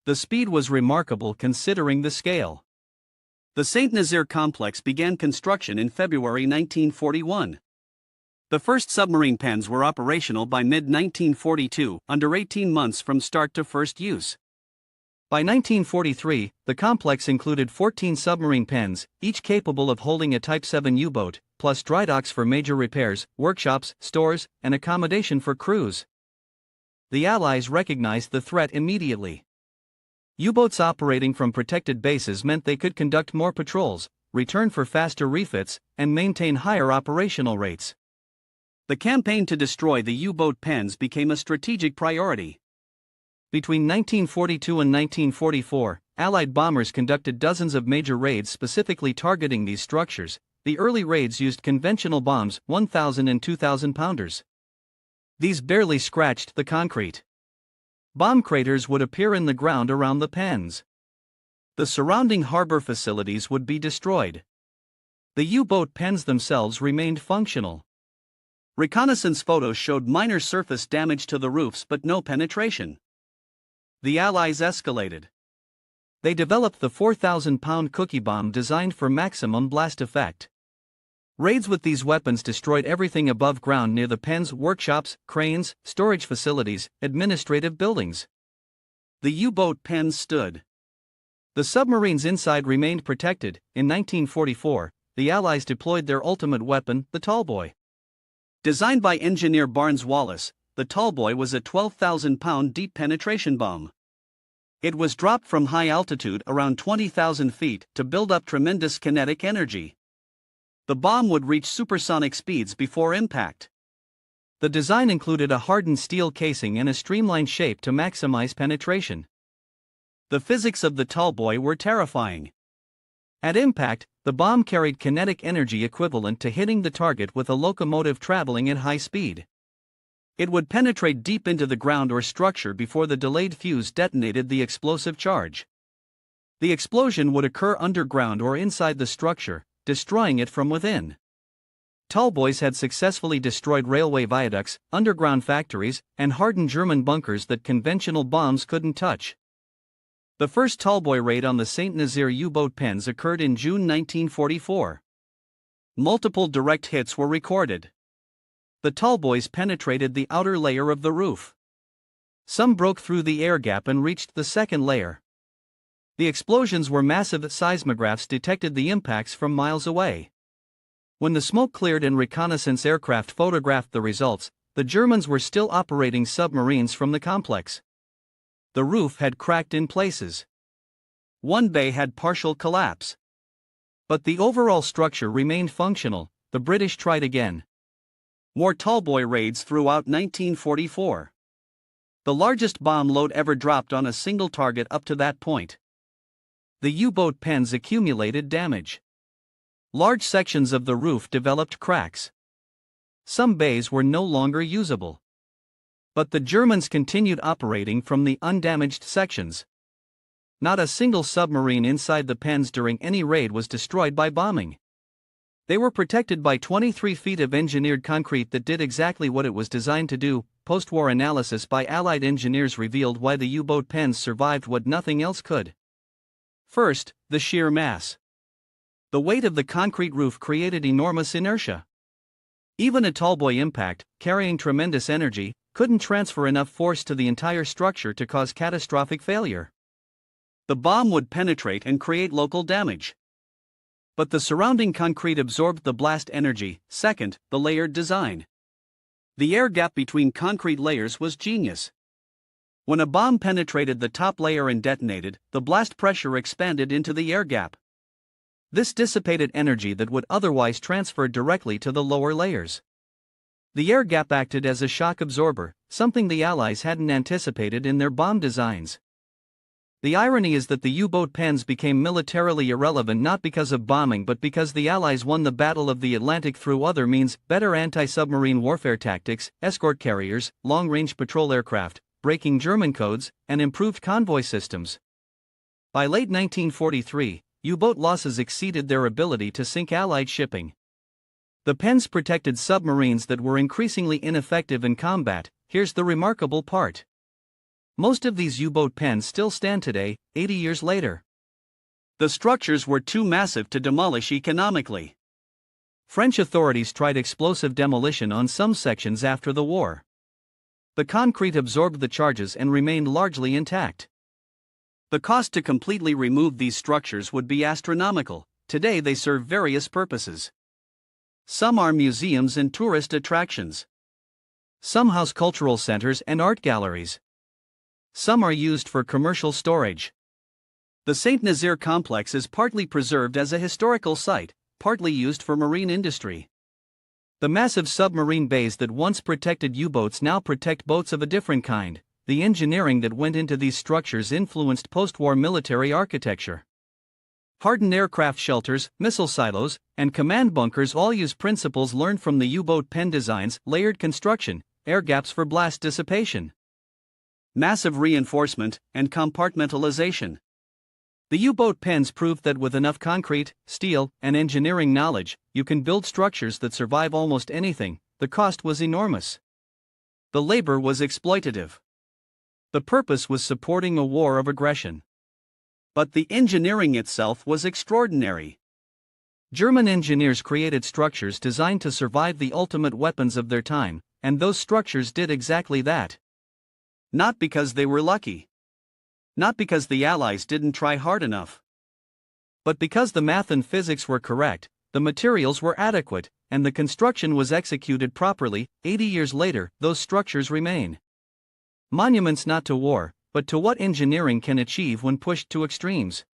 The speed was remarkable considering the scale. The Saint-Nazaire complex began construction in February 1941. The first submarine pens were operational by mid-1942, under 18 months from start to first use. By 1943, the complex included 14 submarine pens, each capable of holding a Type 7 U-boat, plus dry docks for major repairs, workshops, stores, and accommodation for crews. The Allies recognized the threat immediately. U-boats operating from protected bases meant they could conduct more patrols, return for faster refits, and maintain higher operational rates. The campaign to destroy the U-boat pens became a strategic priority. Between 1942 and 1944, Allied bombers conducted dozens of major raids specifically targeting these structures. The early raids used conventional bombs, 1,000 and 2,000 pounders. These barely scratched the concrete. Bomb craters would appear in the ground around the pens. The surrounding harbor facilities would be destroyed. The U-boat pens themselves remained functional. Reconnaissance photos showed minor surface damage to the roofs but no penetration. The Allies escalated. They developed the 4,000-pound cookie bomb designed for maximum blast effect. Raids with these weapons destroyed everything above ground near the pens: workshops, cranes, storage facilities, administrative buildings. The U-boat pens stood. The submarines inside remained protected. In 1944, the Allies deployed their ultimate weapon, the Tallboy. Designed by engineer Barnes Wallis, the Tallboy was a 12,000-pound deep penetration bomb. It was dropped from high altitude, around 20,000 feet, to build up tremendous kinetic energy. The bomb would reach supersonic speeds before impact. The design included a hardened steel casing and a streamlined shape to maximize penetration. The physics of the Tallboy were terrifying. At impact, the bomb carried kinetic energy equivalent to hitting the target with a locomotive traveling at high speed. It would penetrate deep into the ground or structure before the delayed fuse detonated the explosive charge. The explosion would occur underground or inside the structure, destroying it from within. Tallboys had successfully destroyed railway viaducts, underground factories, and hardened German bunkers that conventional bombs couldn't touch. The first Tallboy raid on the Saint-Nazaire U-boat pens occurred in June 1944. Multiple direct hits were recorded. The Tallboys penetrated the outer layer of the roof. Some broke through the air gap and reached the second layer. The explosions were massive. Seismographs detected the impacts from miles away. When the smoke cleared and reconnaissance aircraft photographed the results, the Germans were still operating submarines from the complex. The roof had cracked in places. One bay had partial collapse. But the overall structure remained functional. The British tried again. More Tallboy raids throughout 1944. The largest bomb load ever dropped on a single target up to that point. The U-boat pens accumulated damage. Large sections of the roof developed cracks. Some bays were no longer usable. But the Germans continued operating from the undamaged sections. Not a single submarine inside the pens during any raid was destroyed by bombing. They were protected by 23 feet of engineered concrete that did exactly what it was designed to do. Post-war analysis by Allied engineers revealed why the U-boat pens survived what nothing else could. First, the sheer mass. The weight of the concrete roof created enormous inertia. Even a Tallboy impact, carrying tremendous energy, couldn't transfer enough force to the entire structure to cause catastrophic failure. The bomb would penetrate and create local damage. But the surrounding concrete absorbed the blast energy. Second, the layered design. The air gap between concrete layers was genius. When a bomb penetrated the top layer and detonated, the blast pressure expanded into the air gap. This dissipated energy that would otherwise transfer directly to the lower layers. The air gap acted as a shock absorber, something the Allies hadn't anticipated in their bomb designs. The irony is that the U-boat pens became militarily irrelevant not because of bombing but because the Allies won the Battle of the Atlantic through other means: better anti-submarine warfare tactics, escort carriers, long-range patrol aircraft, breaking German codes, and improved convoy systems. By late 1943, U-boat losses exceeded their ability to sink Allied shipping. The pens protected submarines that were increasingly ineffective in combat. Here's the remarkable part. Most of these U-boat pens still stand today, 80 years later. The structures were too massive to demolish economically. French authorities tried explosive demolition on some sections after the war. The concrete absorbed the charges and remained largely intact. The cost to completely remove these structures would be astronomical. Today they serve various purposes. Some are museums and tourist attractions. Some house cultural centers and art galleries. Some are used for commercial storage. The Saint Nazaire complex is partly preserved as a historical site, partly used for marine industry. The massive submarine bays that once protected U-boats now protect boats of a different kind. The engineering that went into these structures influenced post-war military architecture. Hardened aircraft shelters, missile silos, and command bunkers all use principles learned from the U-boat pen designs: layered construction, air gaps for blast dissipation, massive reinforcement, and compartmentalization. The U-boat pens proved that with enough concrete, steel, and engineering knowledge, you can build structures that survive almost anything. The cost was enormous. The labor was exploitative. The purpose was supporting a war of aggression. But the engineering itself was extraordinary. German engineers created structures designed to survive the ultimate weapons of their time, and those structures did exactly that. Not because they were lucky. Not because the Allies didn't try hard enough. But because the math and physics were correct, the materials were adequate, and the construction was executed properly. 80 years later, those structures remain. Monuments not to war, but to what engineering can achieve when pushed to extremes.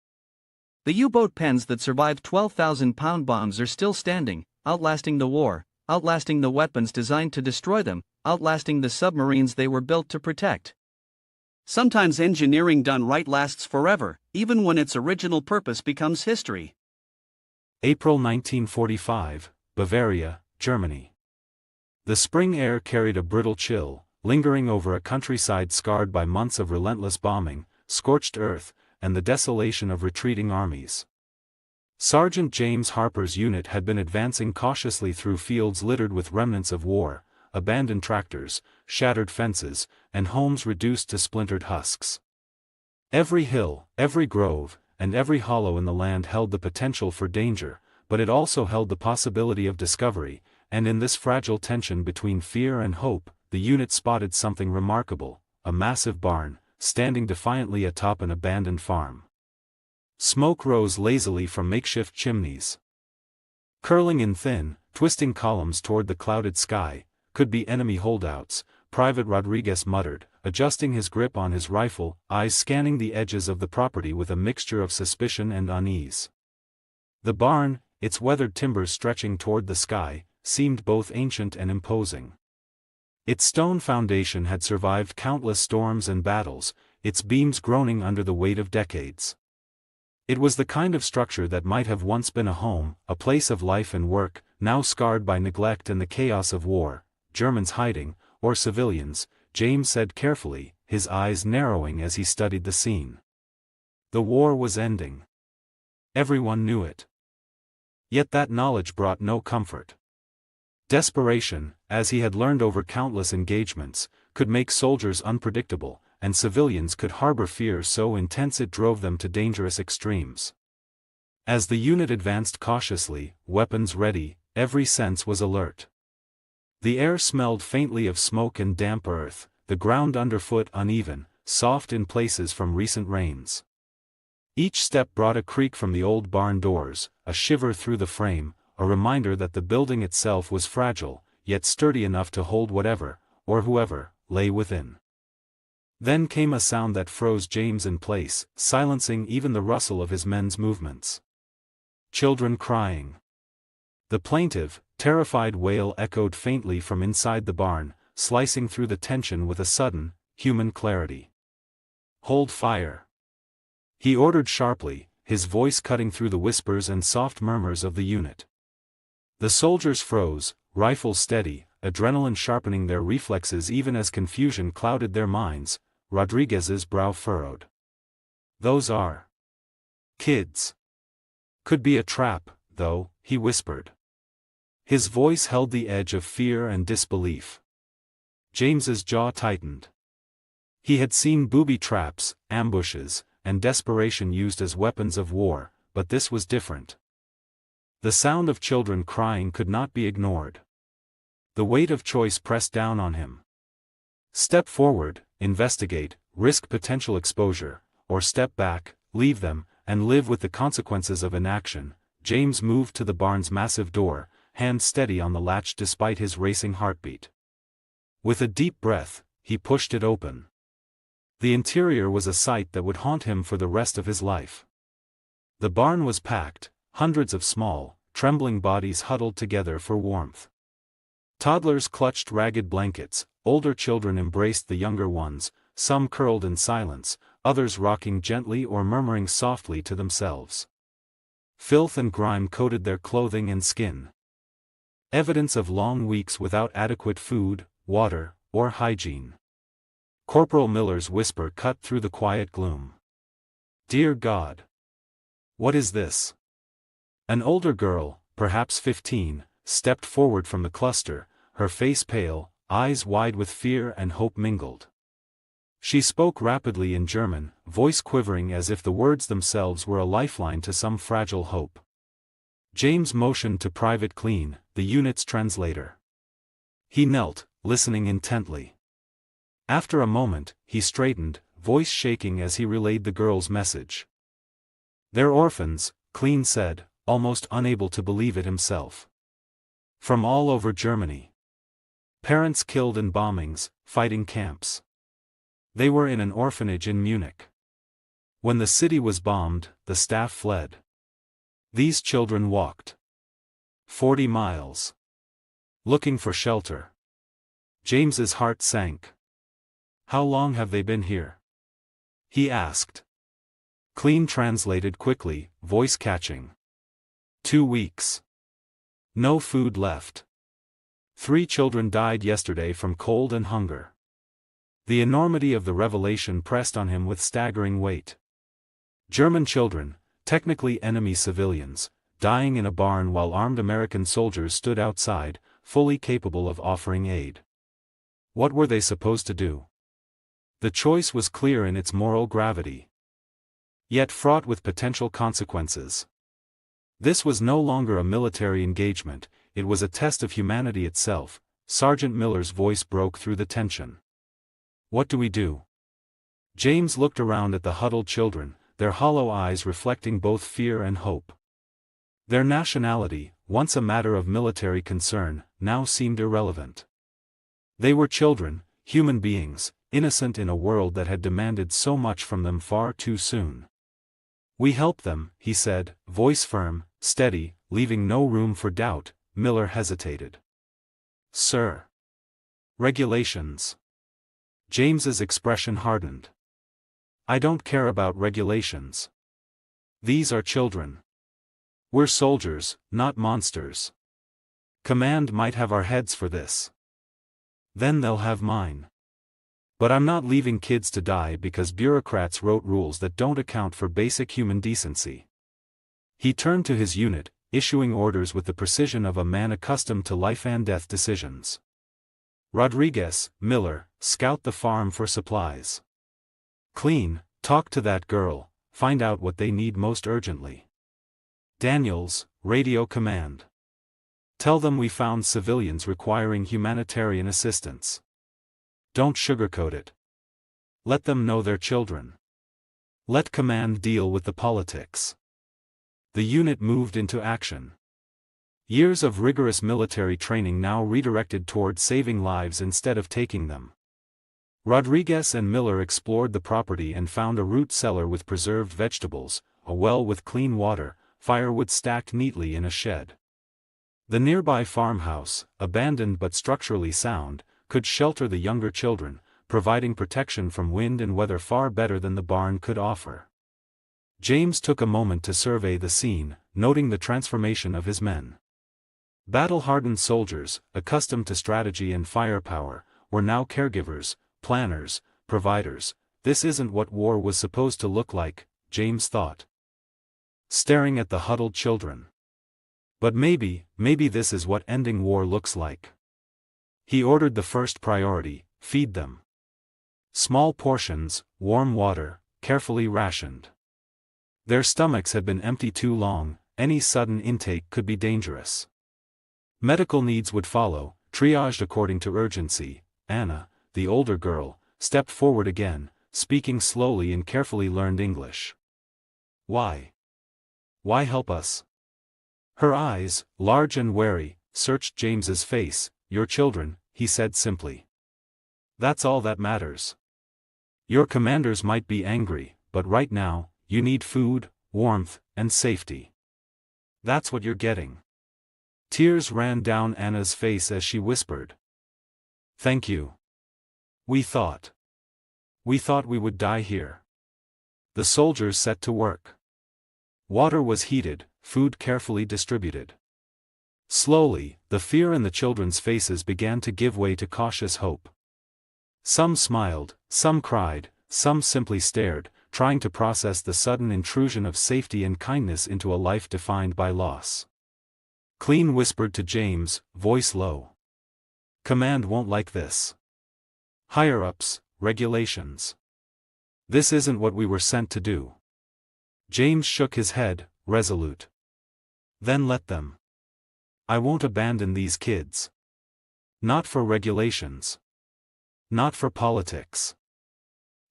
The U-boat pens that survived 12,000-pound bombs are still standing, outlasting the war, outlasting the weapons designed to destroy them, outlasting the submarines they were built to protect. Sometimes engineering done right lasts forever, even when its original purpose becomes history. April 1945, Bavaria, Germany. The spring air carried a brittle chill, lingering over a countryside scarred by months of relentless bombing, scorched earth, and the desolation of retreating armies. Sergeant James Harper's unit had been advancing cautiously through fields littered with remnants of war, abandoned tractors, shattered fences, and homes reduced to splintered husks. Every hill, every grove, and every hollow in the land held the potential for danger, but it also held the possibility of discovery, and in this fragile tension between fear and hope, the unit spotted something remarkable: a massive barn, standing defiantly atop an abandoned farm. Smoke rose lazily from makeshift chimneys. Curling in thin, twisting columns toward the clouded sky, could be enemy holdouts, Private Rodriguez muttered, adjusting his grip on his rifle, eyes scanning the edges of the property with a mixture of suspicion and unease. The barn, its weathered timbers stretching toward the sky, seemed both ancient and imposing. Its stone foundation had survived countless storms and battles, its beams groaning under the weight of decades. It was the kind of structure that might have once been a home, a place of life and work, now scarred by neglect and the chaos of war. Germans hiding, or civilians, James said carefully, his eyes narrowing as he studied the scene. The war was ending. Everyone knew it. Yet that knowledge brought no comfort. Desperation, as he had learned over countless engagements, could make soldiers unpredictable, and civilians could harbor fear so intense it drove them to dangerous extremes. As the unit advanced cautiously, weapons ready, every sense was alert. The air smelled faintly of smoke and damp earth, the ground underfoot uneven, soft in places from recent rains. Each step brought a creak from the old barn doors, a shiver through the frame, a reminder that the building itself was fragile, yet sturdy enough to hold whatever, or whoever, lay within. Then came a sound that froze James in place, silencing even the rustle of his men's movements. Children crying. The plaintive, terrified wail echoed faintly from inside the barn, slicing through the tension with a sudden, human clarity. "Hold fire! He ordered sharply, his voice cutting through the whispers and soft murmurs of the unit. The soldiers froze, rifles steady, adrenaline sharpening their reflexes even as confusion clouded their minds. Rodriguez's brow furrowed. "Those are kids. Could be a trap, though," he whispered. His voice held the edge of fear and disbelief. James's jaw tightened. He had seen booby traps, ambushes, and desperation used as weapons of war, but this was different. The sound of children crying could not be ignored. The weight of choice pressed down on him. Step forward, investigate, risk potential exposure, or step back, leave them, and live with the consequences of inaction. James moved to the barn's massive door, hand steady on the latch despite his racing heartbeat. With a deep breath, he pushed it open. The interior was a sight that would haunt him for the rest of his life. The barn was packed, hundreds of small, trembling bodies huddled together for warmth. Toddlers clutched ragged blankets, older children embraced the younger ones, some curled in silence, others rocking gently or murmuring softly to themselves. Filth and grime coated their clothing and skin. Evidence of long weeks without adequate food, water, or hygiene. Corporal Miller's whisper cut through the quiet gloom. "Dear God! What is this?" An older girl, perhaps 15, stepped forward from the cluster, her face pale, eyes wide with fear and hope mingled. She spoke rapidly in German, voice quivering as if the words themselves were a lifeline to some fragile hope. James motioned to Private Clean, the unit's translator. He knelt, listening intently. After a moment, he straightened, voice shaking as he relayed the girl's message. "They're orphans," Clean said, almost unable to believe it himself. "From all over Germany. Parents killed in bombings, fighting camps. They were in an orphanage in Munich. When the city was bombed, the staff fled. These children walked 40 miles. Looking for shelter." James's heart sank. "How long have they been here?" he asked. Clean translated quickly, voice catching. 2 weeks. No food left. 3 children died yesterday from cold and hunger. The enormity of the revelation pressed on him with staggering weight. German children, technically enemy civilians, dying in a barn while armed American soldiers stood outside, fully capable of offering aid. What were they supposed to do? The choice was clear in its moral gravity, yet fraught with potential consequences. This was no longer a military engagement, it was a test of humanity itself. Sergeant Miller's voice broke through the tension. "What do we do?" James looked around at the huddled children, their hollow eyes reflecting both fear and hope. Their nationality, once a matter of military concern, now seemed irrelevant. They were children, human beings, innocent in a world that had demanded so much from them far too soon. "We help them," he said, voice firm, steady, leaving no room for doubt. Miller hesitated. "Sir. Regulations." James's expression hardened. "I don't care about regulations. These are children. We're soldiers, not monsters. Command might have our heads for this. Then they'll have mine. But I'm not leaving kids to die because bureaucrats wrote rules that don't account for basic human decency." He turned to his unit, issuing orders with the precision of a man accustomed to life and death decisions. "Rodriguez, Miller, scout the farm for supplies. Clean, talk to that girl, find out what they need most urgently. Daniels, radio command. Tell them we found civilians requiring humanitarian assistance. Don't sugarcoat it. Let them know they're children. Let command deal with the politics." The unit moved into action. Years of rigorous military training now redirected toward saving lives instead of taking them. Rodriguez and Miller explored the property and found a root cellar with preserved vegetables, a well with clean water, firewood stacked neatly in a shed. The nearby farmhouse, abandoned but structurally sound, could shelter the younger children, providing protection from wind and weather far better than the barn could offer. James took a moment to survey the scene, noting the transformation of his men. Battle-hardened soldiers, accustomed to strategy and firepower, were now caregivers, planners, providers. This isn't what war was supposed to look like, James thought, staring at the huddled children. But maybe this is what ending war looks like. He ordered the first priority: feed them. Small portions, warm water, carefully rationed. Their stomachs had been empty too long, any sudden intake could be dangerous. Medical needs would follow, triaged according to urgency. Anna, the older girl, stepped forward again, speaking slowly in carefully learned English. Why? Why help us? Her eyes, large and wary, searched James's face. Your children, he said simply. That's all that matters. Your commanders might be angry, but right now, you need food, warmth, and safety. That's what you're getting. Tears ran down Anna's face as she whispered. Thank you. We thought we would die here. The soldiers set to work. Water was heated, food carefully distributed. Slowly, the fear in the children's faces began to give way to cautious hope. Some smiled, some cried, some simply stared, trying to process the sudden intrusion of safety and kindness into a life defined by loss. Clean whispered to James, voice low. Command won't like this. Higher-ups, regulations. This isn't what we were sent to do. James shook his head, resolute. Then let them. I won't abandon these kids. Not for regulations. Not for politics.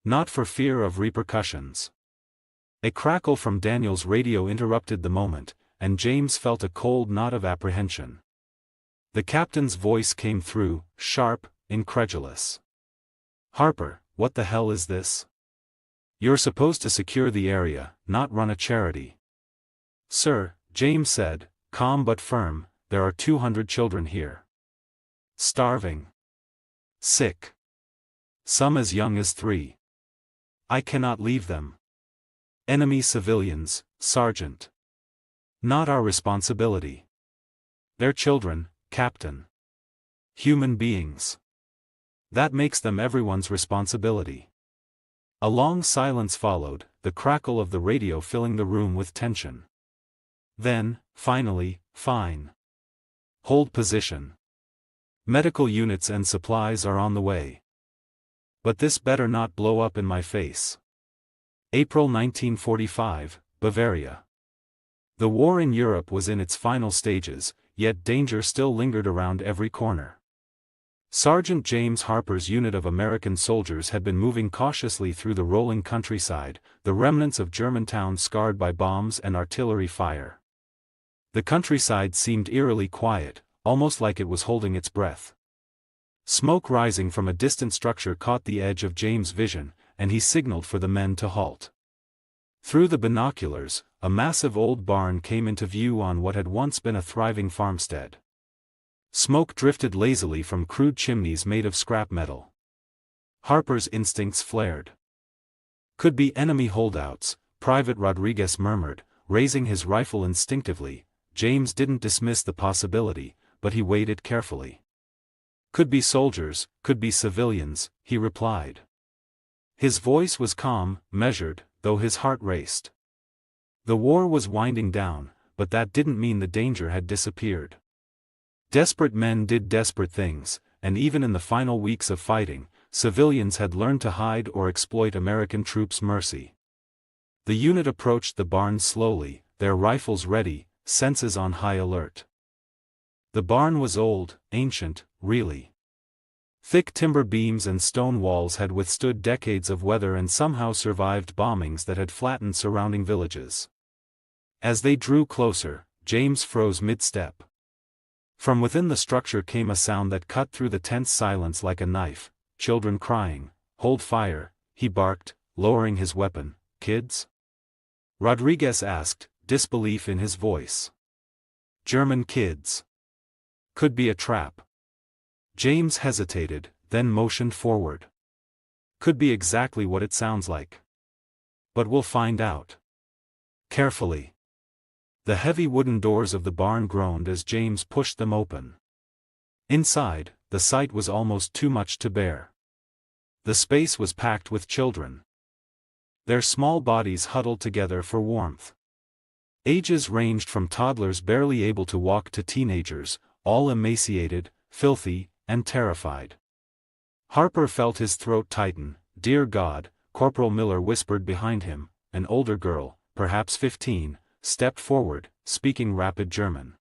Not for fear of repercussions. A crackle from Daniel's radio interrupted the moment, and James felt a cold knot of apprehension. The captain's voice came through, sharp, incredulous. Harper, what the hell is this? You're supposed to secure the area, not run a charity. Sir, James said, calm but firm, there are 200 children here. Starving. Sick. Some as young as 3. I cannot leave them. Enemy civilians, Sergeant. Not our responsibility. They're children, Captain. Human beings. That makes them everyone's responsibility. A long silence followed, the crackle of the radio filling the room with tension. Then, finally, fine. Hold position. Medical units and supplies are on the way. But this better not blow up in my face. April 1945, Bavaria. The war in Europe was in its final stages, yet danger still lingered around every corner. Sergeant James Harper's unit of American soldiers had been moving cautiously through the rolling countryside, the remnants of Germantown scarred by bombs and artillery fire. The countryside seemed eerily quiet, almost like it was holding its breath. Smoke rising from a distant structure caught the edge of James' vision, and he signaled for the men to halt. Through the binoculars, a massive old barn came into view on what had once been a thriving farmstead. Smoke drifted lazily from crude chimneys made of scrap metal. Harper's instincts flared. Could be enemy holdouts, Private Rodriguez murmured, raising his rifle instinctively. James didn't dismiss the possibility, but he weighed it carefully. Could be soldiers, could be civilians, he replied. His voice was calm, measured, though his heart raced. The war was winding down, but that didn't mean the danger had disappeared. Desperate men did desperate things, and even in the final weeks of fighting, civilians had learned to hide or exploit American troops' mercy. The unit approached the barn slowly, their rifles ready, senses on high alert. The barn was old, ancient, really. Thick timber beams and stone walls had withstood decades of weather and somehow survived bombings that had flattened surrounding villages. As they drew closer, James froze mid-step. From within the structure came a sound that cut through the tense silence like a knife. Children crying. Hold fire, he barked, lowering his weapon. Kids? Rodriguez asked, disbelief in his voice. German kids. Could be a trap. James hesitated, then motioned forward. Could be exactly what it sounds like. But we'll find out. Carefully. The heavy wooden doors of the barn groaned as James pushed them open. Inside, the sight was almost too much to bear. The space was packed with children. Their small bodies huddled together for warmth. Ages ranged from toddlers barely able to walk to teenagers, all emaciated, filthy, and terrified. Harper felt his throat tighten. "Dear God," Corporal Miller whispered behind him. An older girl, perhaps 15, stepped forward, speaking rapid German.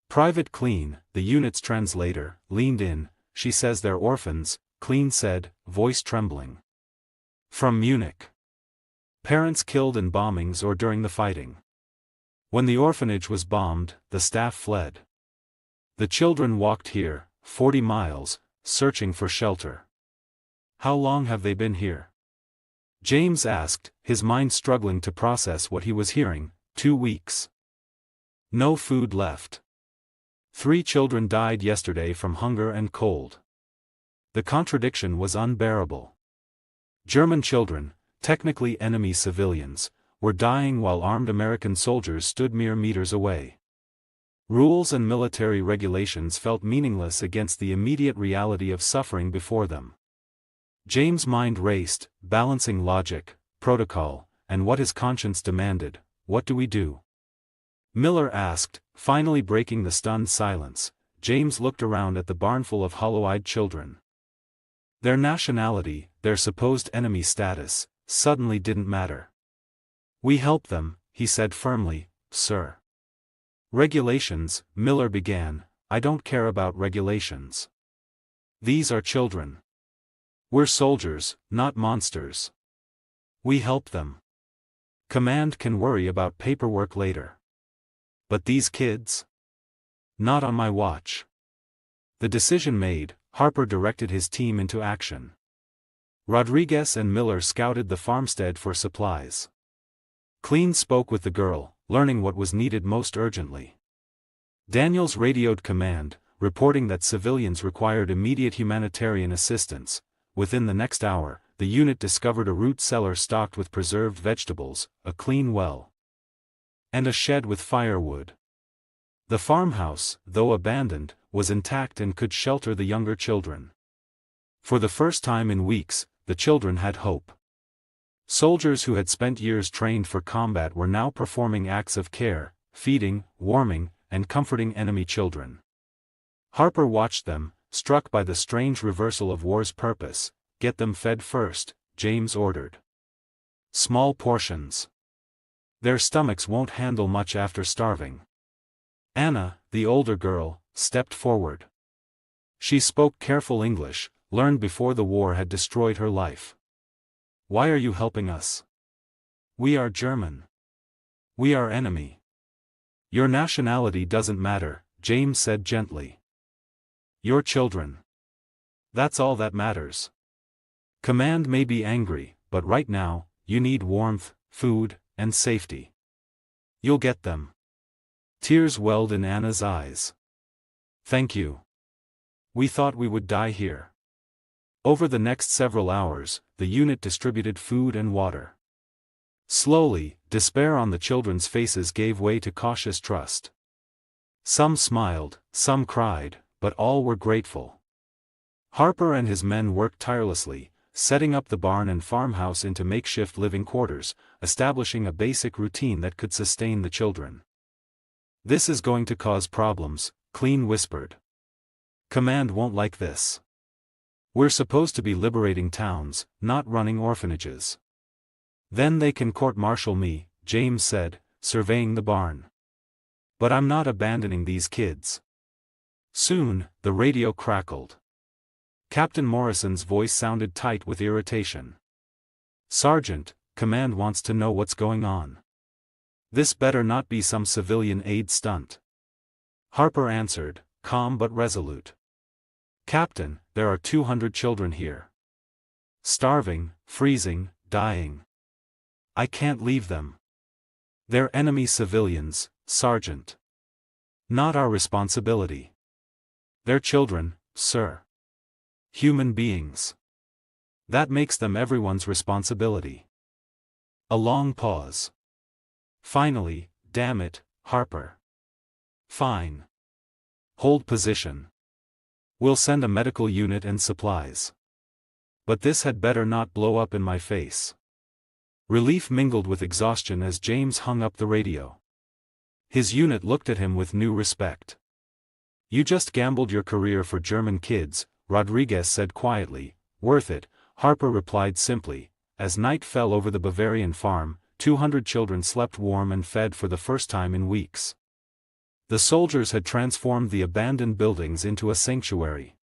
Private Clean, the unit's translator, leaned in. "She says they're orphans," Clean said, voice trembling. "From Munich. Parents killed in bombings or during the fighting. When the orphanage was bombed, the staff fled. The children walked here, 40 miles, searching for shelter." "How long have they been here?" James asked, his mind struggling to process what he was hearing. 2 weeks. No food left. 3 children died yesterday from hunger and cold. The contradiction was unbearable. German children, technically enemy civilians, were dying while armed American soldiers stood mere meters away. Rules and military regulations felt meaningless against the immediate reality of suffering before them. James' mind raced, balancing logic, protocol, and what his conscience demanded. "What do we do?" Miller asked, finally breaking the stunned silence. James looked around at the barnful of hollow-eyed children. Their nationality, their supposed enemy status, suddenly didn't matter. "We help them," he said firmly, "sir." "Regulations," Miller began. "I don't care about regulations. These are children. We're soldiers, not monsters. We help them. Command can worry about paperwork later. But these kids? Not on my watch." The decision made, Harper directed his team into action. Rodriguez and Miller scouted the farmstead for supplies. Clean spoke with the girl, learning what was needed most urgently. Daniels radioed command, reporting that civilians required immediate humanitarian assistance. Within the next hour, the unit discovered a root cellar stocked with preserved vegetables, a clean well, and a shed with firewood. The farmhouse, though abandoned, was intact and could shelter the younger children. For the first time in weeks, the children had hope. Soldiers who had spent years trained for combat were now performing acts of care, feeding, warming, and comforting enemy children. Harper watched them, struck by the strange reversal of war's purpose. "Get them fed first," James ordered. "Small portions. Their stomachs won't handle much after starving." Anna, the older girl, stepped forward. She spoke careful English, learned before the war had destroyed her life. "Why are you helping us? We are German. We are enemy." "Your nationality doesn't matter," James said gently. "You're children. That's all that matters. Command may be angry, but right now, you need warmth, food, and safety. You'll get them." Tears welled in Anna's eyes. "Thank you. We thought we would die here." Over the next several hours, the unit distributed food and water. Slowly, despair on the children's faces gave way to cautious trust. Some smiled, some cried, but all were grateful. Harper and his men worked tirelessly, setting up the barn and farmhouse into makeshift living quarters, establishing a basic routine that could sustain the children. "This is going to cause problems," Clean whispered. "Command won't like this. We're supposed to be liberating towns, not running orphanages." "Then they can court-martial me," James said, surveying the barn. "But I'm not abandoning these kids." Soon, the radio crackled. Captain Morrison's voice sounded tight with irritation. "Sergeant, command wants to know what's going on. This better not be some civilian aid stunt." Harper answered, calm but resolute. "Captain, there are 200 children here. Starving, freezing, dying. I can't leave them. They're enemy civilians, Sergeant. Not our responsibility. They're children, sir. Human beings. That makes them everyone's responsibility." A long pause. Finally, damn it, Harper. Fine. Hold position. We'll send a medical unit and supplies. But this had better not blow up in my face. Relief mingled with exhaustion as James hung up the radio. His unit looked at him with new respect. You just gambled your career for German kids, Rodriguez said quietly. Worth it, Harper replied simply. As night fell over the Bavarian farm, 200 children slept warm and fed for the first time in weeks. The soldiers had transformed the abandoned buildings into a sanctuary.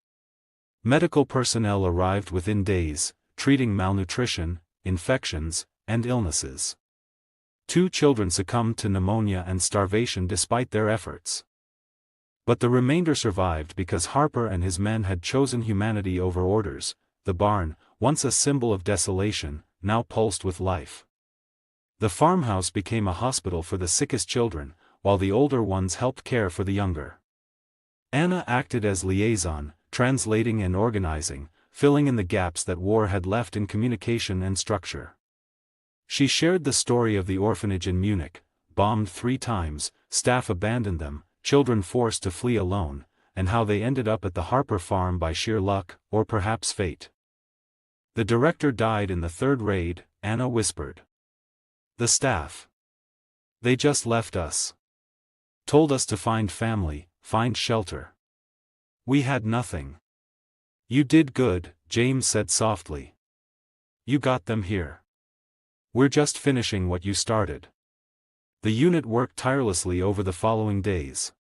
Medical personnel arrived within days, treating malnutrition, infections, and illnesses. 2 children succumbed to pneumonia and starvation despite their efforts. But the remainder survived because Harper and his men had chosen humanity over orders. The barn, once a symbol of desolation, now pulsed with life. The farmhouse became a hospital for the sickest children, while the older ones helped care for the younger. Anna acted as liaison, translating and organizing, filling in the gaps that war had left in communication and structure. She shared the story of the orphanage in Munich, bombed 3 times, staff abandoned them, children forced to flee alone, and how they ended up at the Harper farm by sheer luck, or perhaps fate. The director died in the 3rd raid, Anna whispered. The staff. They just left us. Told us to find family, find shelter. We had nothing. You did good, James said softly. You got them here. We're just finishing what you started. The unit worked tirelessly over the following days.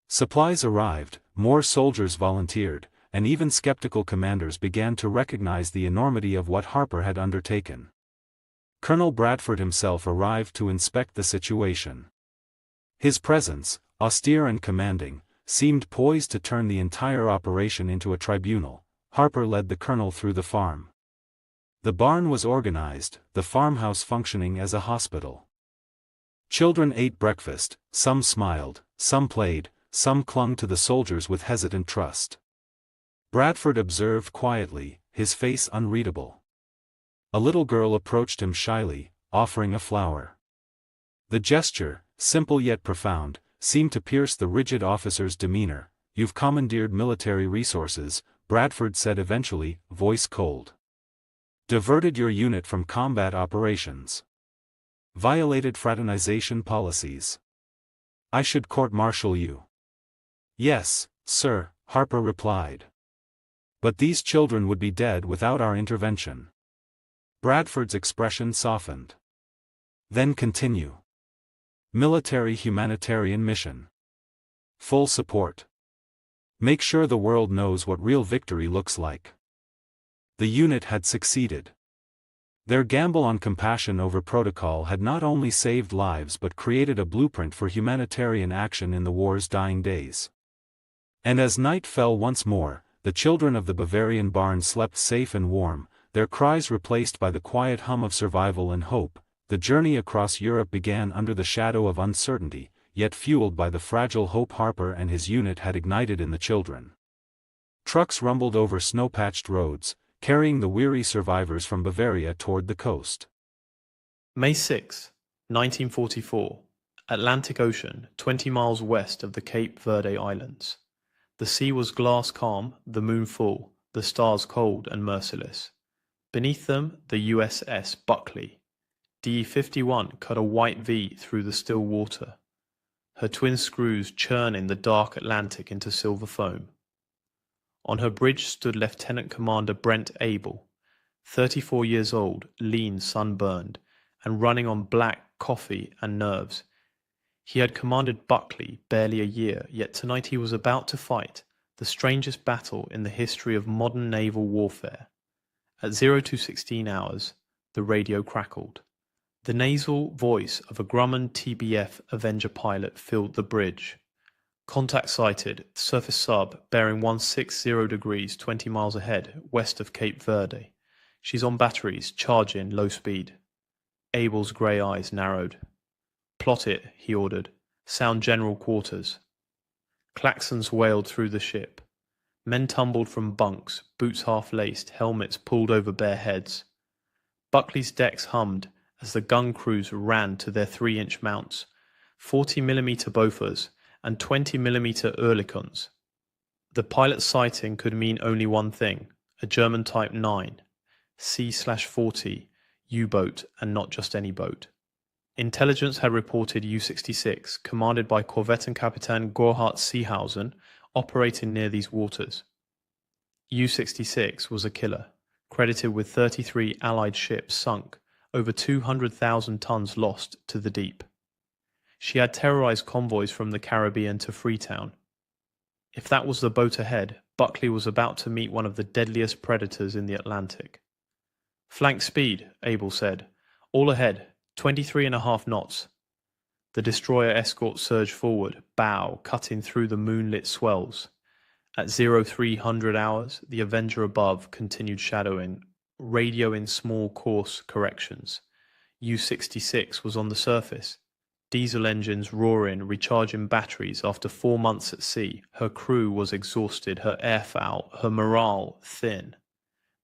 Supplies arrived, more soldiers volunteered, and even skeptical commanders began to recognize the enormity of what Harper had undertaken. Colonel Bradford himself arrived to inspect the situation. His presence, austere and commanding, seemed poised to turn the entire operation into a tribunal. Harper led the colonel through the farm. The barn was organized, the farmhouse functioning as a hospital. Children ate breakfast, some smiled, some played, some clung to the soldiers with hesitant trust. Bradford observed quietly, his face unreadable. A little girl approached him shyly, offering a flower. The gesture, simple yet profound, seemed to pierce the rigid officer's demeanor. You've commandeered military resources, Bradford said eventually, voice cold. Diverted your unit from combat operations. Violated fraternization policies. I should court-martial you. Yes, sir, Harper replied. But these children would be dead without our intervention. Bradford's expression softened. Then continue. Military humanitarian mission. Full support. Make sure the world knows what real victory looks like. The unit had succeeded. Their gamble on compassion over protocol had not only saved lives but created a blueprint for humanitarian action in the war's dying days. And as night fell once more, the children of the Bavarian barn slept safe and warm, their cries replaced by the quiet hum of survival and hope. The journey across Europe began under the shadow of uncertainty, yet fueled by the fragile hope Harper and his unit had ignited in the children. Trucks rumbled over snow-patched roads, carrying the weary survivors from Bavaria toward the coast. May 6, 1944, Atlantic Ocean, 20 miles west of the Cape Verde Islands. The sea was glass calm, the moon full, the stars cold and merciless. Beneath them, the USS Buckley. DE-51 cut a white V through the still water, her twin screws churning the dark Atlantic into silver foam. On her bridge stood Lieutenant Commander Brent Abel, 34 years old, lean, sunburned, and running on black coffee and nerves. He had commanded Buckley barely a year, yet tonight he was about to fight the strangest battle in the history of modern naval warfare. At 0216 hours, the radio crackled. The nasal voice of a Grumman TBF Avenger pilot filled the bridge. Contact sighted, surface sub bearing 160 degrees 20 miles ahead, west of Cape Verde. She's on batteries, charging low speed. Abel's grey eyes narrowed. Plot it, he ordered. Sound general quarters. Klaxons wailed through the ship. Men tumbled from bunks, boots half-laced, helmets pulled over bare heads. Buckley's decks hummed as the gun crews ran to their 3-inch mounts, 40mm Bofors, and 20mm Oerlikons. The pilot's sighting could mean only one thing: a German Type 9, C/40 U-boat, and not just any boat. Intelligence had reported U-66, commanded by Korvettenkapitän Gerhard Seehausen, operating near these waters. U-66 was a killer, credited with 33 Allied ships sunk, over 200,000 tons lost to the deep. She had terrorized convoys from the Caribbean to Freetown. If that was the boat ahead, Buckley was about to meet one of the deadliest predators in the Atlantic. "Flank speed," Abel said. "All ahead, 23.5 knots. The destroyer escort surged forward, bow cutting through the moonlit swells. At 0300 hours, the Avenger above continued shadowing, radioing small course corrections. U-66 was on the surface. Diesel engines roaring, recharging batteries after 4 months at sea. Her crew was exhausted, her airfoul, her morale thin.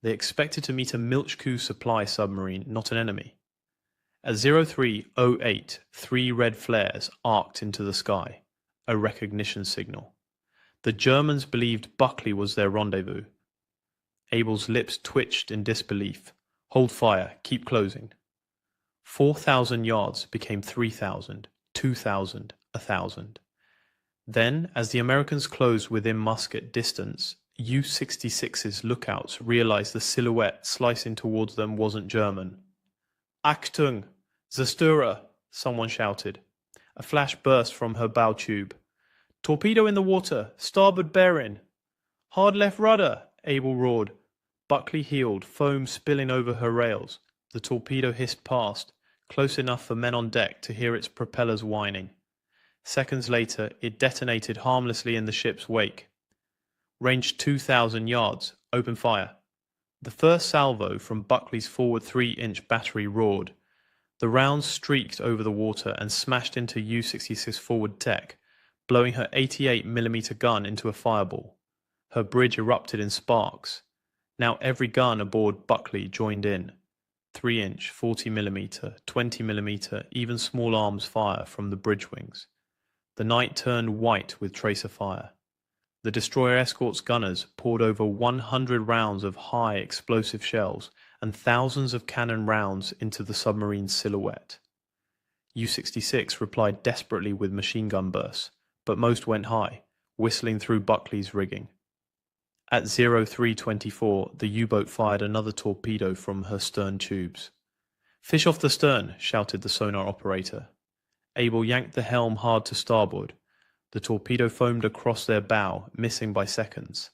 They expected to meet a Milchkuh supply submarine, not an enemy. At 0308, 3 red flares arced into the sky, a recognition signal. The Germans believed Buckley was their rendezvous. Abel's lips twitched in disbelief. "Hold fire, keep closing." 4,000 yards became 3,000, 2,000, 1,000. Then, as the Americans closed within musket distance, U-66's lookouts realized the silhouette slicing towards them wasn't German. "Achtung! Zerstörer!" someone shouted. A flash burst from her bow tube. "Torpedo in the water! Starboard bearing!" "Hard left rudder!" Abel roared. Buckley heeled, foam spilling over her rails. The torpedo hissed past, close enough for men on deck to hear its propellers whining. Seconds later, it detonated harmlessly in the ship's wake. Range 2,000 yards. Open fire. The first salvo from Buckley's forward 3-inch battery roared. The rounds streaked over the water and smashed into U-66's forward deck, blowing her 88mm gun into a fireball. Her bridge erupted in sparks. Now every gun aboard Buckley joined in. 3-inch, 40mm, 20mm, even small arms fire from the bridge wings. The night turned white with tracer fire. The destroyer escort's gunners poured over 100 rounds of high explosive shells and thousands of cannon rounds into the submarine's silhouette. U-66 replied desperately with machine gun bursts, but most went high, whistling through Buckley's rigging. At 0324, the U-boat fired another torpedo from her stern tubes. "Fish off the stern," shouted the sonar operator. Abel yanked the helm hard to starboard. The torpedo foamed across their bow, missing by seconds.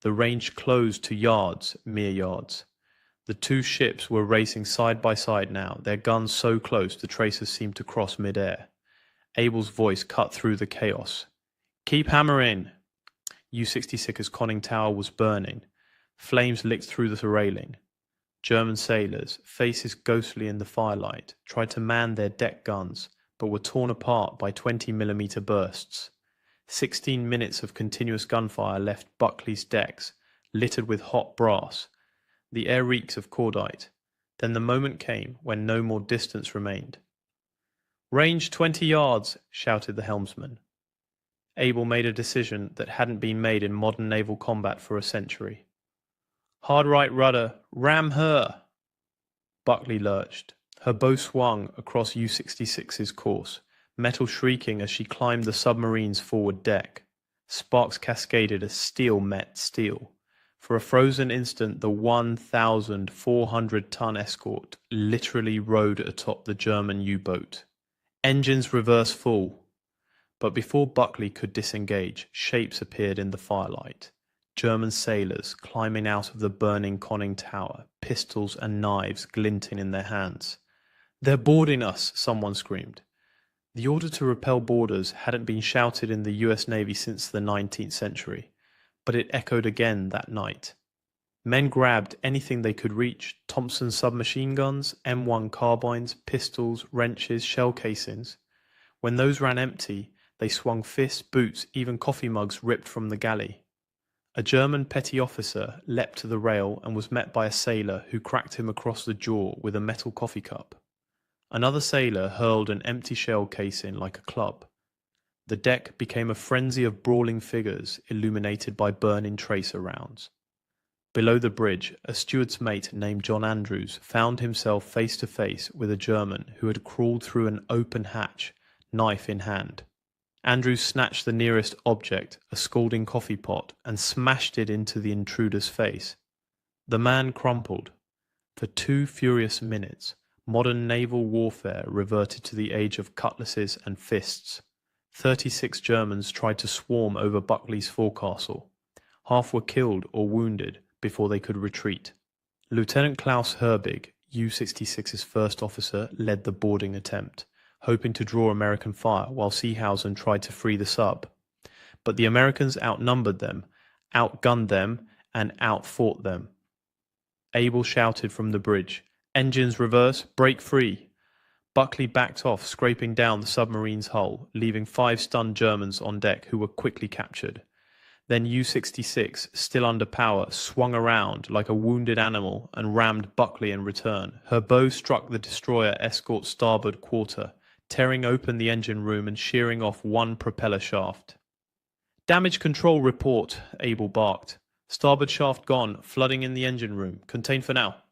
The range closed to yards, mere yards. The two ships were racing side by side now, their guns so close the tracers seemed to cross mid-air. Abel's voice cut through the chaos. "Keep hammering!" U-66's conning tower was burning. Flames licked through the railing. German sailors, faces ghostly in the firelight, tried to man their deck guns, but were torn apart by 20mm bursts. 16 minutes of continuous gunfire left Buckley's decks, littered with hot brass. The air reeks of cordite. Then the moment came when no more distance remained. "Range 20 yards," shouted the helmsman. Abel made a decision that hadn't been made in modern naval combat for a century. "Hard right rudder, ram her!" Buckley lurched. Her bow swung across U-66's course, metal shrieking as she climbed the submarine's forward deck. Sparks cascaded as steel met steel. For a frozen instant, the 1,400-ton escort literally rode atop the German U-boat. Engines reverse full. But before Buckley could disengage, shapes appeared in the firelight. German sailors climbing out of the burning conning tower, pistols and knives glinting in their hands. "They're boarding us," someone screamed. The order to repel boarders hadn't been shouted in the US Navy since the 19th century, but it echoed again that night. Men grabbed anything they could reach: Thompson submachine guns, M1 carbines, pistols, wrenches, shell casings. When those ran empty, they swung fists, boots, even coffee mugs ripped from the galley. A German petty officer leapt to the rail and was met by a sailor who cracked him across the jaw with a metal coffee cup. Another sailor hurled an empty shell casing like a club. The deck became a frenzy of brawling figures illuminated by burning tracer rounds. Below the bridge, a steward's mate named John Andrews found himself face to face with a German who had crawled through an open hatch, knife in hand. Andrews snatched the nearest object, a scalding coffee pot, and smashed it into the intruder's face. The man crumpled. For 2 furious minutes, modern naval warfare reverted to the age of cutlasses and fists. 36 Germans tried to swarm over Buckley's forecastle. Half were killed or wounded before they could retreat. Lieutenant Klaus Herbig, U-66's first officer, led the boarding attempt, hoping to draw American fire while Seehausen tried to free the sub. But the Americans outnumbered them, outgunned them, and outfought them. Abel shouted from the bridge, "Engines reverse, break free!" Buckley backed off, scraping down the submarine's hull, leaving 5 stunned Germans on deck who were quickly captured. Then U-66, still under power, swung around like a wounded animal and rammed Buckley in return. Her bow struck the destroyer escort's starboard quarter, tearing open the engine room and shearing off one propeller shaft. "Damage control report," Abel barked. "Starboard shaft gone, flooding in the engine room. Contain for now."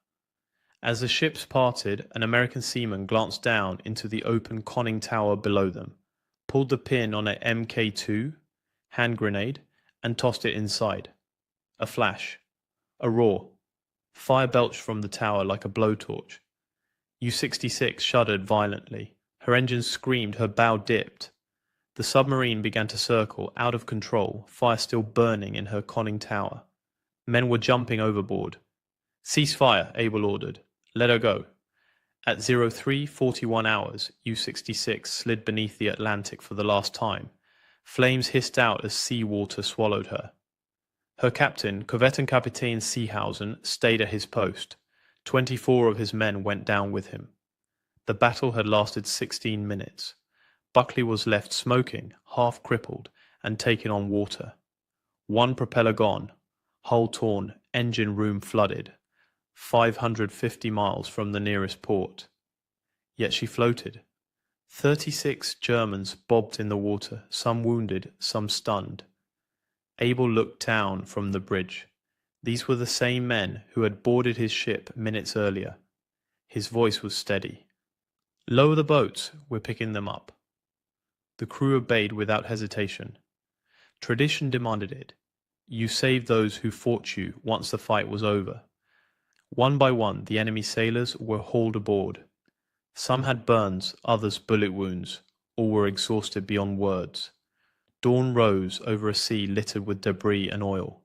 As the ships parted, an American seaman glanced down into the open conning tower below them, pulled the pin on a Mk2 hand grenade, and tossed it inside. A flash. A roar. Fire belched from the tower like a blowtorch. U-66 shuddered violently. Her engines screamed, her bow dipped. The submarine began to circle, out of control, fire still burning in her conning tower. Men were jumping overboard. "Cease fire," Abel ordered. "Let her go." At 03:41 hours, U-66 slid beneath the Atlantic for the last time. Flames hissed out as sea water swallowed her. Her captain, Korvettenkapitän Seehausen, stayed at his post. 24 of his men went down with him. The battle had lasted 16 minutes. Buckley was left smoking, half crippled, and taking on water. 1 propeller gone, hull torn, engine room flooded. 550 miles from the nearest port. Yet she floated. 36 Germans bobbed in the water, some wounded, some stunned. Abel looked down from the bridge. These were the same men who had boarded his ship minutes earlier. His voice was steady. "Lower the boats, we're picking them up." The crew obeyed without hesitation. Tradition demanded it. You saved those who fought you once the fight was over. One by one, the enemy sailors were hauled aboard. Some had burns, others bullet wounds. All were exhausted beyond words. Dawn rose over a sea littered with debris and oil.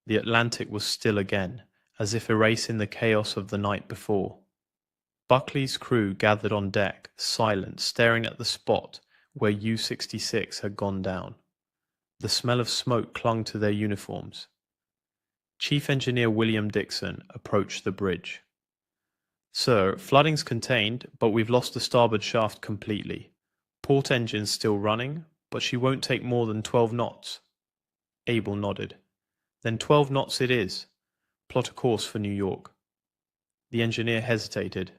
The Atlantic was still again, as if erasing the chaos of the night before. Buckley's crew gathered on deck, silent, staring at the spot where U-66 had gone down. The smell of smoke clung to their uniforms. Chief Engineer William Dixon approached the bridge. "Sir, flooding's contained, but we've lost the starboard shaft completely. Port engine's still running, but she won't take more than 12 knots. Abel nodded. "Then 12 knots it is. Plot a course for New York." The engineer hesitated.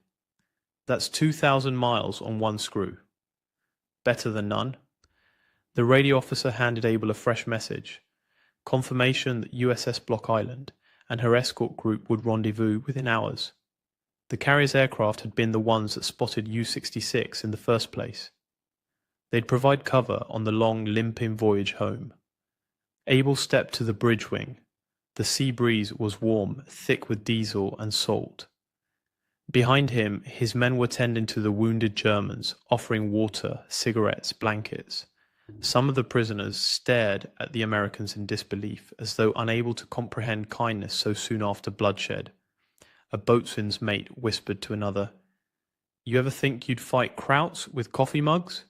"That's 2,000 miles on one screw." "Better than none." The radio officer handed Abel a fresh message. Confirmation that USS Block Island and her escort group would rendezvous within hours. The carrier's aircraft had been the ones that spotted U-66 in the first place. They'd provide cover on the long, limping voyage home. Abel stepped to the bridge wing. The sea breeze was warm, thick with diesel and salt. Behind him, his men were tending to the wounded Germans, offering water, cigarettes, blankets. Some of the prisoners stared at the Americans in disbelief, as though unable to comprehend kindness so soon after bloodshed. A boatswain's mate whispered to another, "You ever think you'd fight Krauts with coffee mugs?"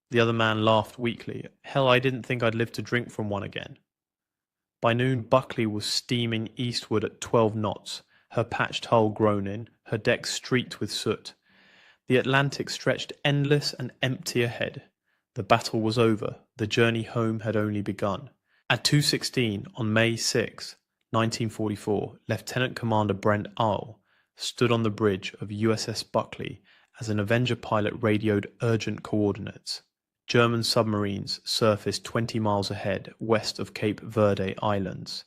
The other man laughed weakly. "Hell, I didn't think I'd live to drink from one again." By noon, Buckley was steaming eastward at 12 knots, her patched hull groaning, her deck streaked with soot. The Atlantic stretched endless and empty ahead. The battle was over. The journey home had only begun. At 2:16 on May 6, 1944, Lieutenant Commander Brent Isle stood on the bridge of USS Buckley as an Avenger pilot radioed urgent coordinates. German submarines surfaced 20 miles ahead west of Cape Verde Islands.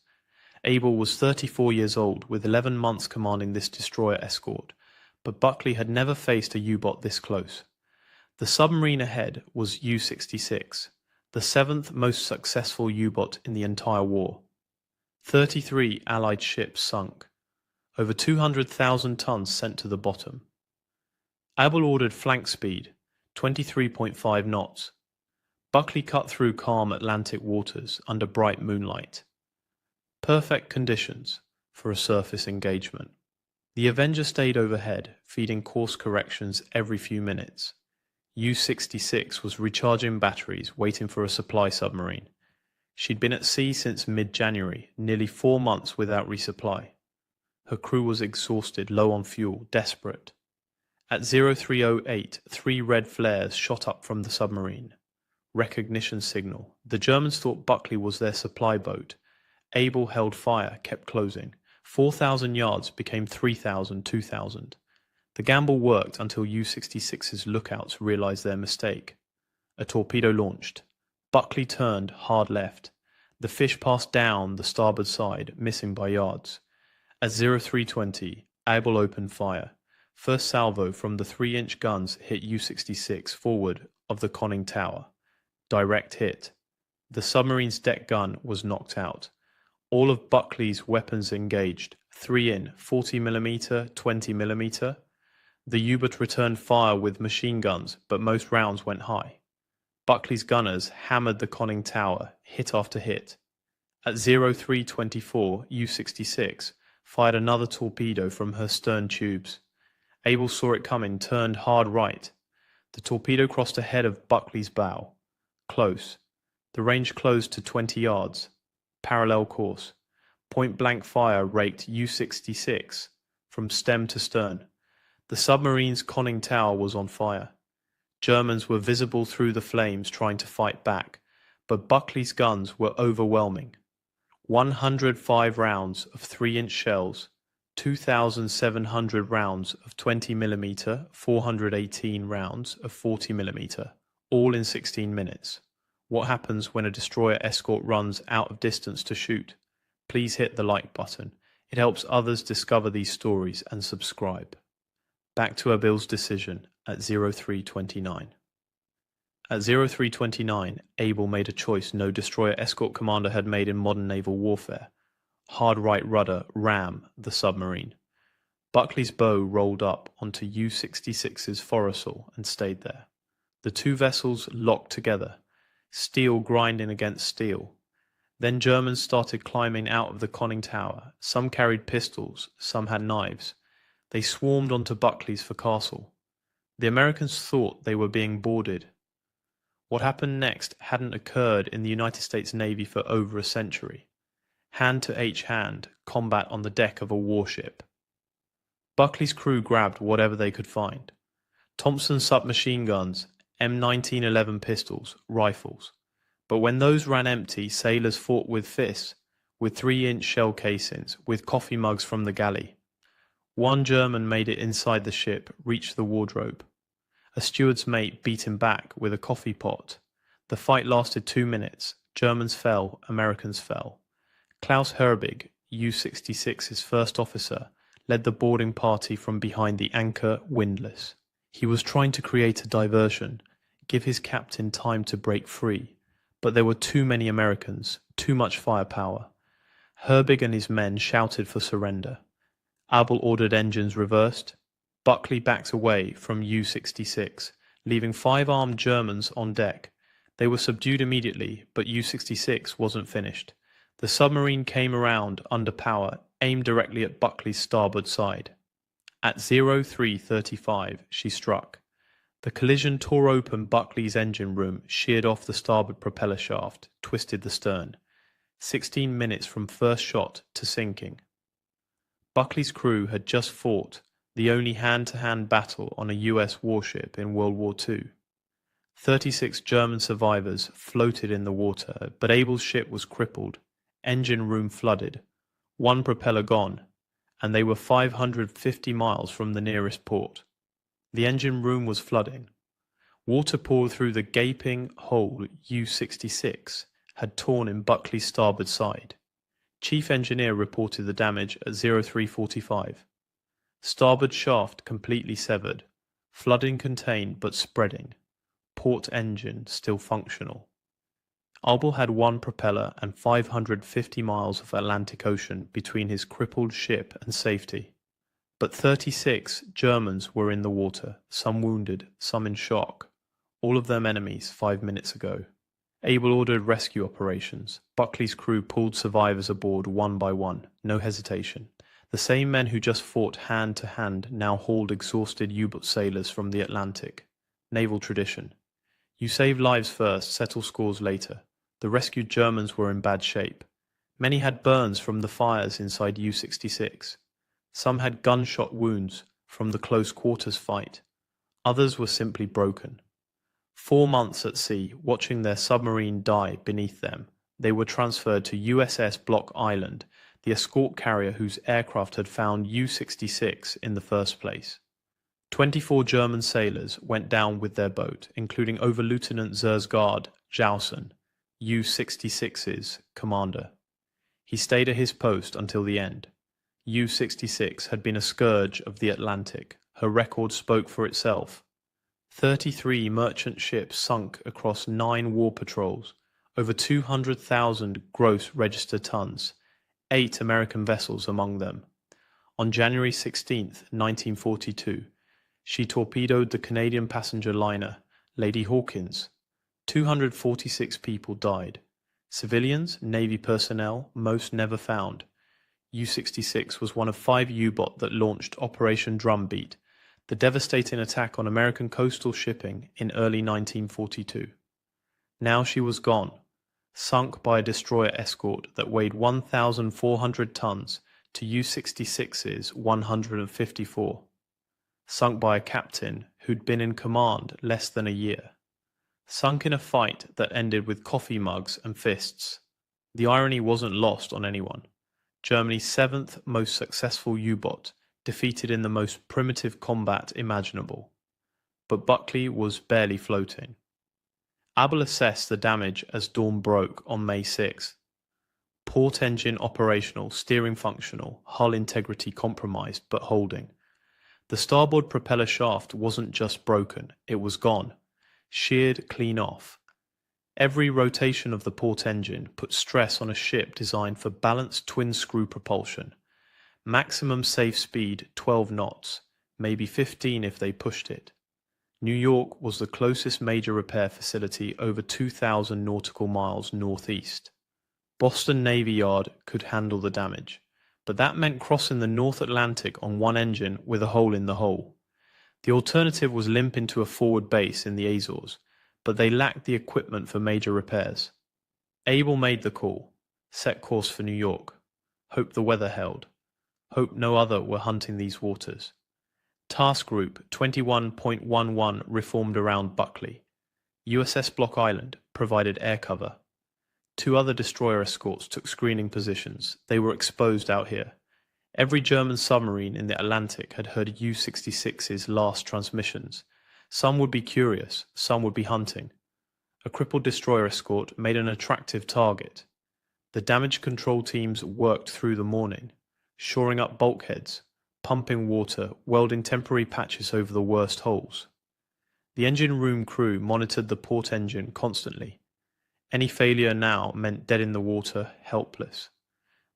Abel was 34 years old, with 11 months commanding this destroyer escort, but Buckley had never faced a U-boat this close. The submarine ahead was U-66, the seventh most successful U-boat in the entire war. 33 Allied ships sunk, over 200,000 tons sent to the bottom. Abel ordered flank speed, 23.5 knots. Buckley cut through calm Atlantic waters under bright moonlight. Perfect conditions for a surface engagement. The Avenger stayed overhead, feeding course corrections every few minutes. U-66 was recharging batteries, waiting for a supply submarine. She'd been at sea since mid-January, nearly 4 months without resupply. Her crew was exhausted, low on fuel, desperate. At 0308, 3 red flares shot up from the submarine. Recognition signal. The Germans thought Buckley was their supply boat. Abel held fire, kept closing. 4,000 yards became 3,000, 2,000. The gamble worked until U-66's lookouts realized their mistake. A torpedo launched. Buckley turned hard left. The fish passed down the starboard side, missing by yards. At 0320, Abel opened fire. First salvo from the 3-inch guns hit U-66 forward of the conning tower. Direct hit. The submarine's deck gun was knocked out. All of Buckley's weapons engaged, 3 in, 40mm, 20mm. The U-boat returned fire with machine guns, but most rounds went high. Buckley's gunners hammered the conning tower, hit after hit. At 0324, U-66 fired another torpedo from her stern tubes. Abel saw it coming, turned hard right. The torpedo crossed ahead of Buckley's bow. Close. The range closed to 20 yards. Parallel course. Point-blank fire raked U-66 from stem to stern. The submarine's conning tower was on fire. Germans were visible through the flames trying to fight back, but Buckley's guns were overwhelming. 105 rounds of 3-inch shells, 2,700 rounds of 20mm, 418 rounds of 40mm, all in 16 minutes. What happens when a destroyer escort runs out of distance to shoot? Please hit the like button. It helps others discover these stories and subscribe. Back to Abil's decision at 0329. At 0329, Abel made a choice no destroyer escort commander had made in modern naval warfare. Hard right rudder ram the submarine. Buckley's bow rolled up onto U-66's foresail and stayed there. The two vessels locked together, steel grinding against steel. Then Germans started climbing out of the conning tower. Some carried pistols, some had knives. They swarmed onto Buckley's forecastle. The Americans thought they were being boarded. What happened next hadn't occurred in the United States Navy for over a century. Hand to hand, combat on the deck of a warship. Buckley's crew grabbed whatever they could find. Thompson submachine guns, M1911 pistols, rifles. But when those ran empty, sailors fought with fists, with 3-inch shell casings, with coffee mugs from the galley. One German made it inside the ship, reached the wardrobe. A steward's mate beat him back with a coffee pot. The fight lasted 2 minutes. Germans fell, Americans fell. Klaus Herbig, U-66's first officer, led the boarding party from behind the anchor windlass. He was trying to create a diversion, give his captain time to break free, but there were too many Americans, too much firepower. Herbig and his men shouted for surrender. Abel ordered engines reversed. Buckley backed away from U-66, leaving 5 armed Germans on deck. They were subdued immediately, but U-66 wasn't finished. The submarine came around under power, aimed directly at Buckley's starboard side. At 0335, she struck. The collision tore open Buckley's engine room, sheared off the starboard propeller shaft, twisted the stern. 16 minutes from first shot to sinking. Buckley's crew had just fought the only hand-to-hand battle on a US warship in World War II. 36 German survivors floated in the water, but Abel's ship was crippled, engine room flooded, 1 propeller gone, and they were 550 miles from the nearest port. The engine room was flooding. Water poured through the gaping hole U-66 had torn in Buckley's starboard side. Chief engineer reported the damage at 0345. Starboard shaft completely severed. Flooding contained but spreading. Port engine still functional. Abel had one propeller and 550 miles of Atlantic Ocean between his crippled ship and safety. But 36 Germans were in the water, some wounded, some in shock, all of them enemies 5 minutes ago. Abel ordered rescue operations. Buckley's crew pulled survivors aboard one by one, no hesitation. The same men who just fought hand to hand now hauled exhausted U-boat sailors from the Atlantic. Naval tradition. You save lives first, settle scores later. The rescued Germans were in bad shape. Many had burns from the fires inside U-66. Some had gunshot wounds from the close quarters fight. Others were simply broken. 4 months at sea, watching their submarine die beneath them, they were transferred to USS Block Island, the escort carrier whose aircraft had found U-66 in the first place. 24 German sailors went down with their boat, including Overlieutenant Zersgaard Jausen, U-66's commander. He stayed at his post until the end. U-66 had been a scourge of the Atlantic. Her record spoke for itself. 33 merchant ships sunk across 9 war patrols, over 200,000 gross registered tons, 8 American vessels among them. On January 16, 1942, she torpedoed the Canadian passenger liner Lady Hawkins. 246 people died. Civilians, Navy personnel, most never found. U-66 was one of 5 U-boats that launched Operation Drumbeat, the devastating attack on American coastal shipping in early 1942. Now she was gone, sunk by a destroyer escort that weighed 1,400 tons to U-66's 154. Sunk by a captain who'd been in command less than a year. Sunk in a fight that ended with coffee mugs and fists. The irony wasn't lost on anyone. Germany's 7th most successful U-boat, defeated in the most primitive combat imaginable. But Buckley was barely floating. Abel assessed the damage as dawn broke on May 6. Port engine operational, steering functional, hull integrity compromised but holding. The starboard propeller shaft wasn't just broken, it was gone, sheared clean off. Every rotation of the port engine put stress on a ship designed for balanced twin-screw propulsion. Maximum safe speed 12 knots, maybe 15 if they pushed it. New York was the closest major repair facility over 2,000 nautical miles northeast. Boston Navy Yard could handle the damage, but that meant crossing the North Atlantic on one engine with a hole in the hull. The alternative was limp into a forward base in the Azores, but they lacked the equipment for major repairs. Abel made the call, set course for New York, hoped the weather held. Hope no other were hunting these waters. Task Group 21.11 reformed around Buckley. USS Block Island provided air cover. 2 other destroyer escorts took screening positions. They were exposed out here. Every German submarine in the Atlantic had heard U-66's last transmissions. Some would be curious, some would be hunting. A crippled destroyer escort made an attractive target. The damage control teams worked through the morning, shoring up bulkheads, pumping water, welding temporary patches over the worst holes. The engine room crew monitored the port engine constantly. Any failure now meant dead in the water, helpless.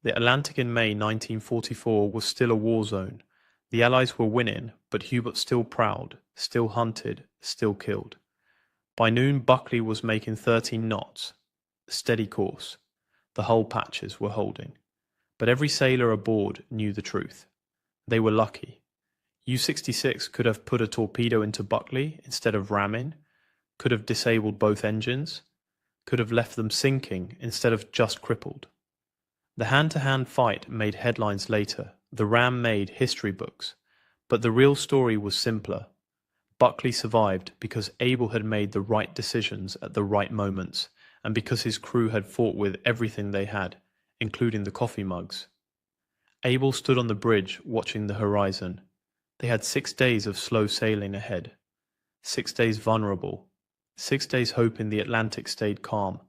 The Atlantic in May 1944 was still a war zone. The Allies were winning, but Hubert still proud, still hunted, still killed. By noon, Buckley was making 13 knots. A steady course. The hull patches were holding. But every sailor aboard knew the truth. They were lucky. U-66 could have put a torpedo into Buckley instead of ramming, could have disabled both engines, could have left them sinking instead of just crippled. The hand-to-hand fight made headlines later, the ram made history books, but the real story was simpler. Buckley survived because Abel had made the right decisions at the right moments, and because his crew had fought with everything they had, including the coffee mugs. Abel stood on the bridge watching the horizon. They had 6 days of slow sailing ahead, 6 days vulnerable, 6 days hoping the Atlantic stayed calm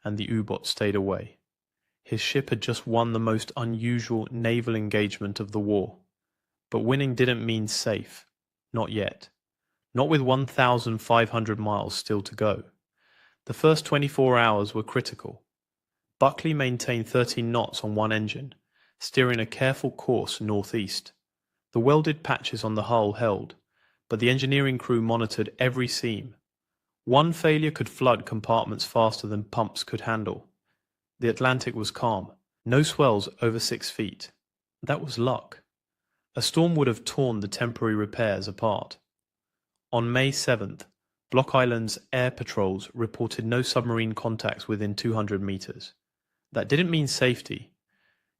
and the U-boat stayed away. His ship had just won the most unusual naval engagement of the war. But winning didn't mean safe. Not yet. Not with 1,500 miles still to go. The first 24 hours were critical. Buckley maintained 13 knots on one engine, steering a careful course northeast. The welded patches on the hull held, but the engineering crew monitored every seam. One failure could flood compartments faster than pumps could handle. The Atlantic was calm, no swells over 6 feet. That was luck. A storm would have torn the temporary repairs apart. On May 7th, Block Island's air patrols reported no submarine contacts within 200 meters. That didn't mean safety.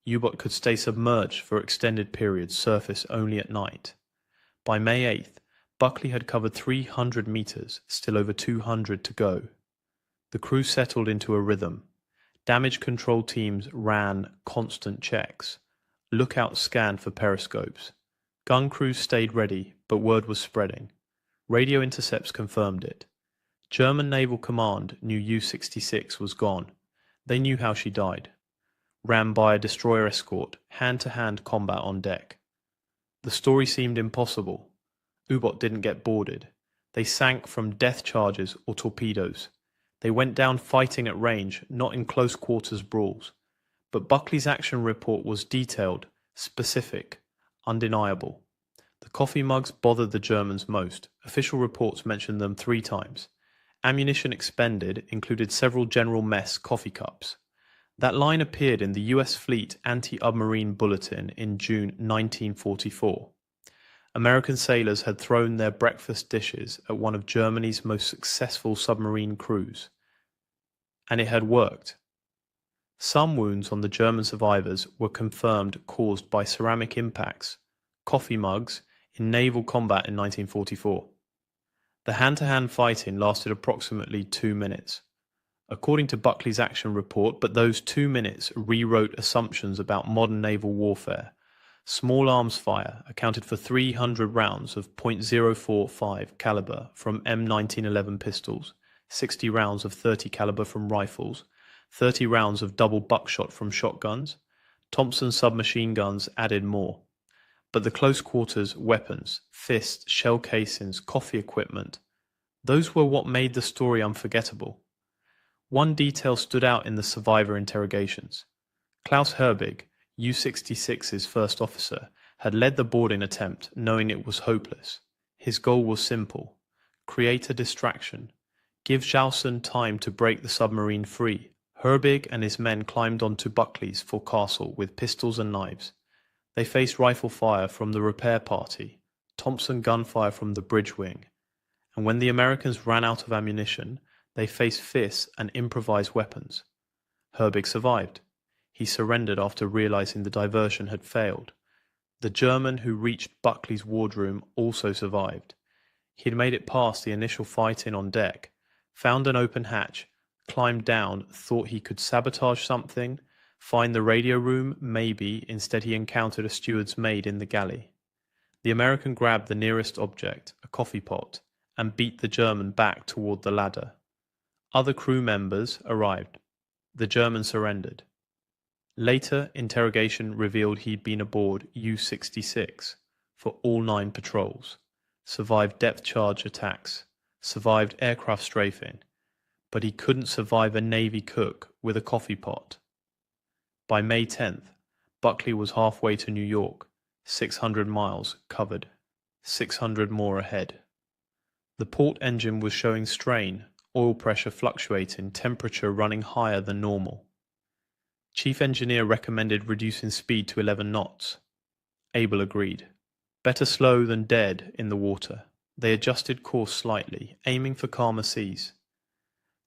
U-boat could stay submerged for extended periods, surface only at night. By May 8th, Buckley had covered 300 meters, still over 200 to go. The crew settled into a rhythm. Damage control teams ran constant checks. Lookouts scanned for periscopes. Gun crews stayed ready, but word was spreading. Radio intercepts confirmed it. German Naval Command knew U-66 was gone. They knew how she died. Ran by a destroyer escort, hand-to-hand combat on deck. The story seemed impossible. U-boat didn't get boarded. They sank from death charges or torpedoes. They went down fighting at range, not in close quarters brawls. But Buckley's action report was detailed, specific, undeniable. The coffee mugs bothered the Germans most. Official reports mentioned them 3 times. Ammunition expended included several General Mess coffee cups. That line appeared in the US Fleet Anti-Submarine Bulletin in June 1944. American sailors had thrown their breakfast dishes at one of Germany's most successful submarine crews. And it had worked. Some wounds on the German survivors were confirmed caused by ceramic impacts, coffee mugs, in naval combat in 1944. The hand-to-hand fighting lasted approximately 2 minutes. According to Buckley's action report, but those 2 minutes rewrote assumptions about modern naval warfare. Small arms fire accounted for 300 rounds of .045 caliber from M1911 pistols, 60 rounds of .30 caliber from rifles, 30 rounds of double buckshot from shotguns. Thompson submachine guns added more. But the close quarters weapons, fists, shell casings, coffee equipment, those were what made the story unforgettable. One detail stood out in the survivor interrogations. Klaus Herbig, U-66's first officer, had led the boarding attempt knowing it was hopeless. His goal was simple: create a distraction, give Jausen time to break the submarine free. Herbig and his men climbed onto Buckley's forecastle with pistols and knives. They faced rifle fire from the repair party, Thompson gunfire from the bridge wing, and when the Americans ran out of ammunition, they faced fists and improvised weapons. Herbig survived. He surrendered after realizing the diversion had failed. The German who reached Buckley's wardroom also survived. He had made it past the initial fighting on deck, found an open hatch, climbed down, thought he could sabotage something, find the radio room, maybe. Instead he encountered a steward's maid in the galley. The American grabbed the nearest object, a coffee pot, and beat the German back toward the ladder. Other crew members arrived. The German surrendered. Later, interrogation revealed he'd been aboard U-66 for all 9 patrols, survived depth charge attacks, survived aircraft strafing, but he couldn't survive a Navy cook with a coffee pot. By May 10th, Buckley was halfway to New York, 600 miles covered, 600 more ahead. The port engine was showing strain, oil pressure fluctuating, temperature running higher than normal. Chief engineer recommended reducing speed to 11 knots. Abel agreed. Better slow than dead in the water. They adjusted course slightly, aiming for calmer seas.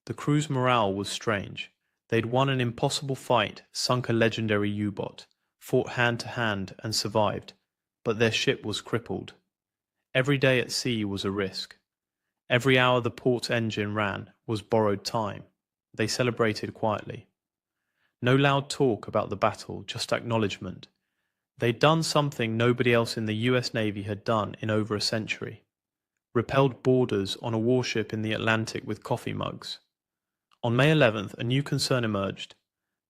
The crew's morale was strange. They'd won an impossible fight, sunk a legendary U-boat, fought hand-to-hand and survived, but their ship was crippled. Every day at sea was a risk. Every hour the port engine ran was borrowed time. They celebrated quietly. No loud talk about the battle, just acknowledgement. They'd done something nobody else in the US Navy had done in over a century. Repelled boarders on a warship in the Atlantic with coffee mugs. On May 11th, a new concern emerged.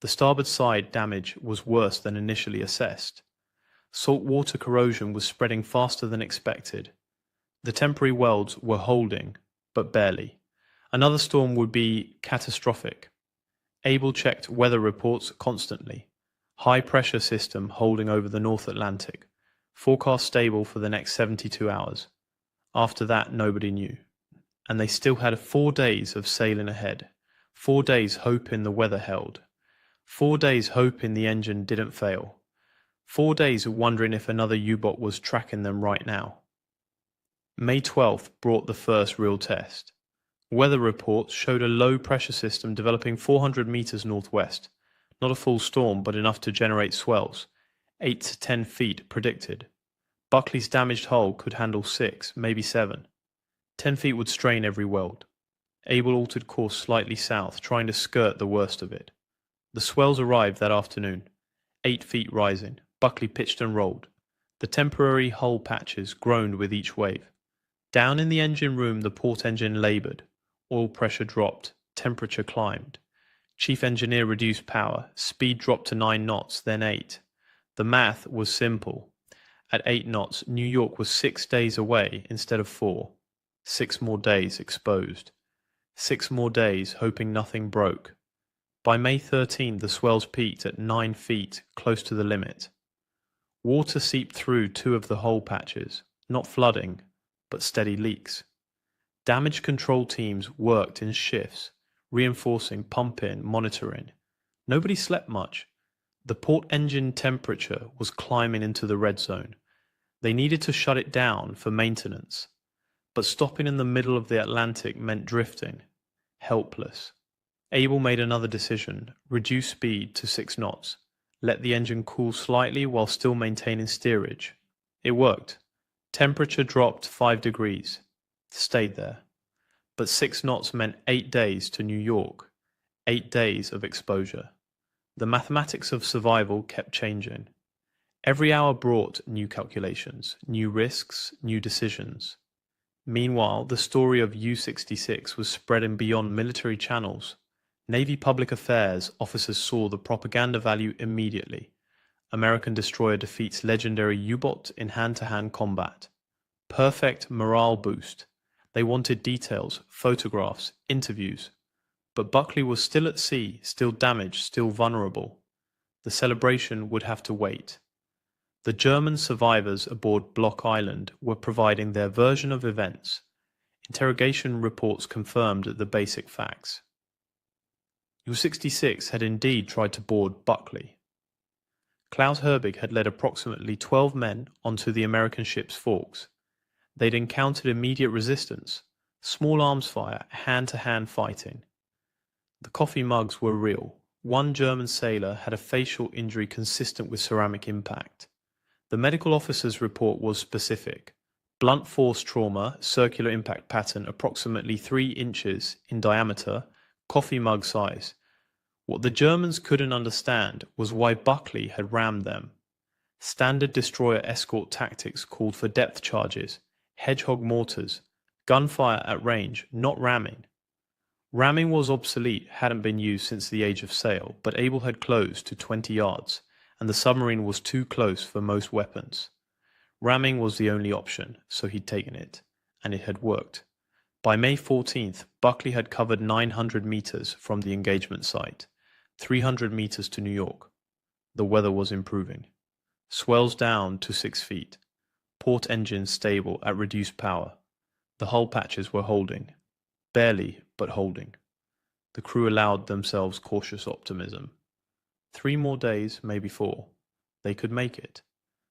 The starboard side damage was worse than initially assessed. Saltwater corrosion was spreading faster than expected. The temporary welds were holding, but barely. Another storm would be catastrophic. Able checked weather reports constantly. High pressure system holding over the North Atlantic. Forecast stable for the next 72 hours. After that, nobody knew. And they still had 4 days of sailing ahead. 4 days hoping the weather held. 4 days hoping the engine didn't fail. 4 days wondering if another U-boat was tracking them right now. May 12th brought the first real test. Weather reports showed a low pressure system developing 400 meters northwest. Not a full storm, but enough to generate swells. 8 to 10 feet predicted. Buckley's damaged hull could handle 6, maybe 7. 10 feet would strain every weld. Able altered course slightly south, trying to skirt the worst of it. The swells arrived that afternoon. 8 feet rising. Buckley pitched and rolled. The temporary hull patches groaned with each wave. Down in the engine room the port engine laboured. Oil pressure dropped. Temperature climbed. Chief engineer reduced power. Speed dropped to 9 knots, then 8. The math was simple. At 8 knots, New York was 6 days away instead of 4. 6 more days exposed. 6 more days hoping nothing broke. By May 13, the swells peaked at 9 feet, close to the limit. Water seeped through 2 of the hole patches, not flooding, but steady leaks. Damage control teams worked in shifts, reinforcing, pumping, monitoring. Nobody slept much. The port engine temperature was climbing into the red zone. They needed to shut it down for maintenance. But stopping in the middle of the Atlantic meant drifting. Helpless. Able made another decision, reduce speed to 6 knots. Let the engine cool slightly while still maintaining steerage. It worked. Temperature dropped 5 degrees. Stayed there. But 6 knots meant 8 days to New York. 8 days of exposure. The mathematics of survival kept changing. Every hour brought new calculations, new risks, new decisions. Meanwhile, the story of U-66 was spreading beyond military channels. Navy public affairs officers saw the propaganda value immediately. American destroyer defeats legendary U-boat in hand-to-hand combat. Perfect morale boost. They wanted details, photographs, interviews. But Buckley was still at sea, still damaged, still vulnerable. The celebration would have to wait. The German survivors aboard Block Island were providing their version of events. Interrogation reports confirmed the basic facts. U-66 had indeed tried to board Buckley. Klaus Herbig had led approximately 12 men onto the American ship's forks. They'd encountered immediate resistance, small arms fire, hand-to-hand fighting. The coffee mugs were real. One German sailor had a facial injury consistent with ceramic impact. The medical officer's report was specific. Blunt force trauma, circular impact pattern approximately 3 inches in diameter, coffee mug size. What the Germans couldn't understand was why Buckley had rammed them. Standard destroyer escort tactics called for depth charges, hedgehog mortars, gunfire at range, not ramming. Ramming was obsolete, hadn't been used since the age of sail, but Able had closed to 20 yards, and the submarine was too close for most weapons. Ramming was the only option, so he'd taken it, and it had worked. By May 14th, Buckley had covered 900 meters from the engagement site, 300 meters to New York. The weather was improving. Swells down to 6 feet. Port engines stable at reduced power. The hull patches were holding. Barely, but holding. The crew allowed themselves cautious optimism. 3 more days, maybe 4. They could make it.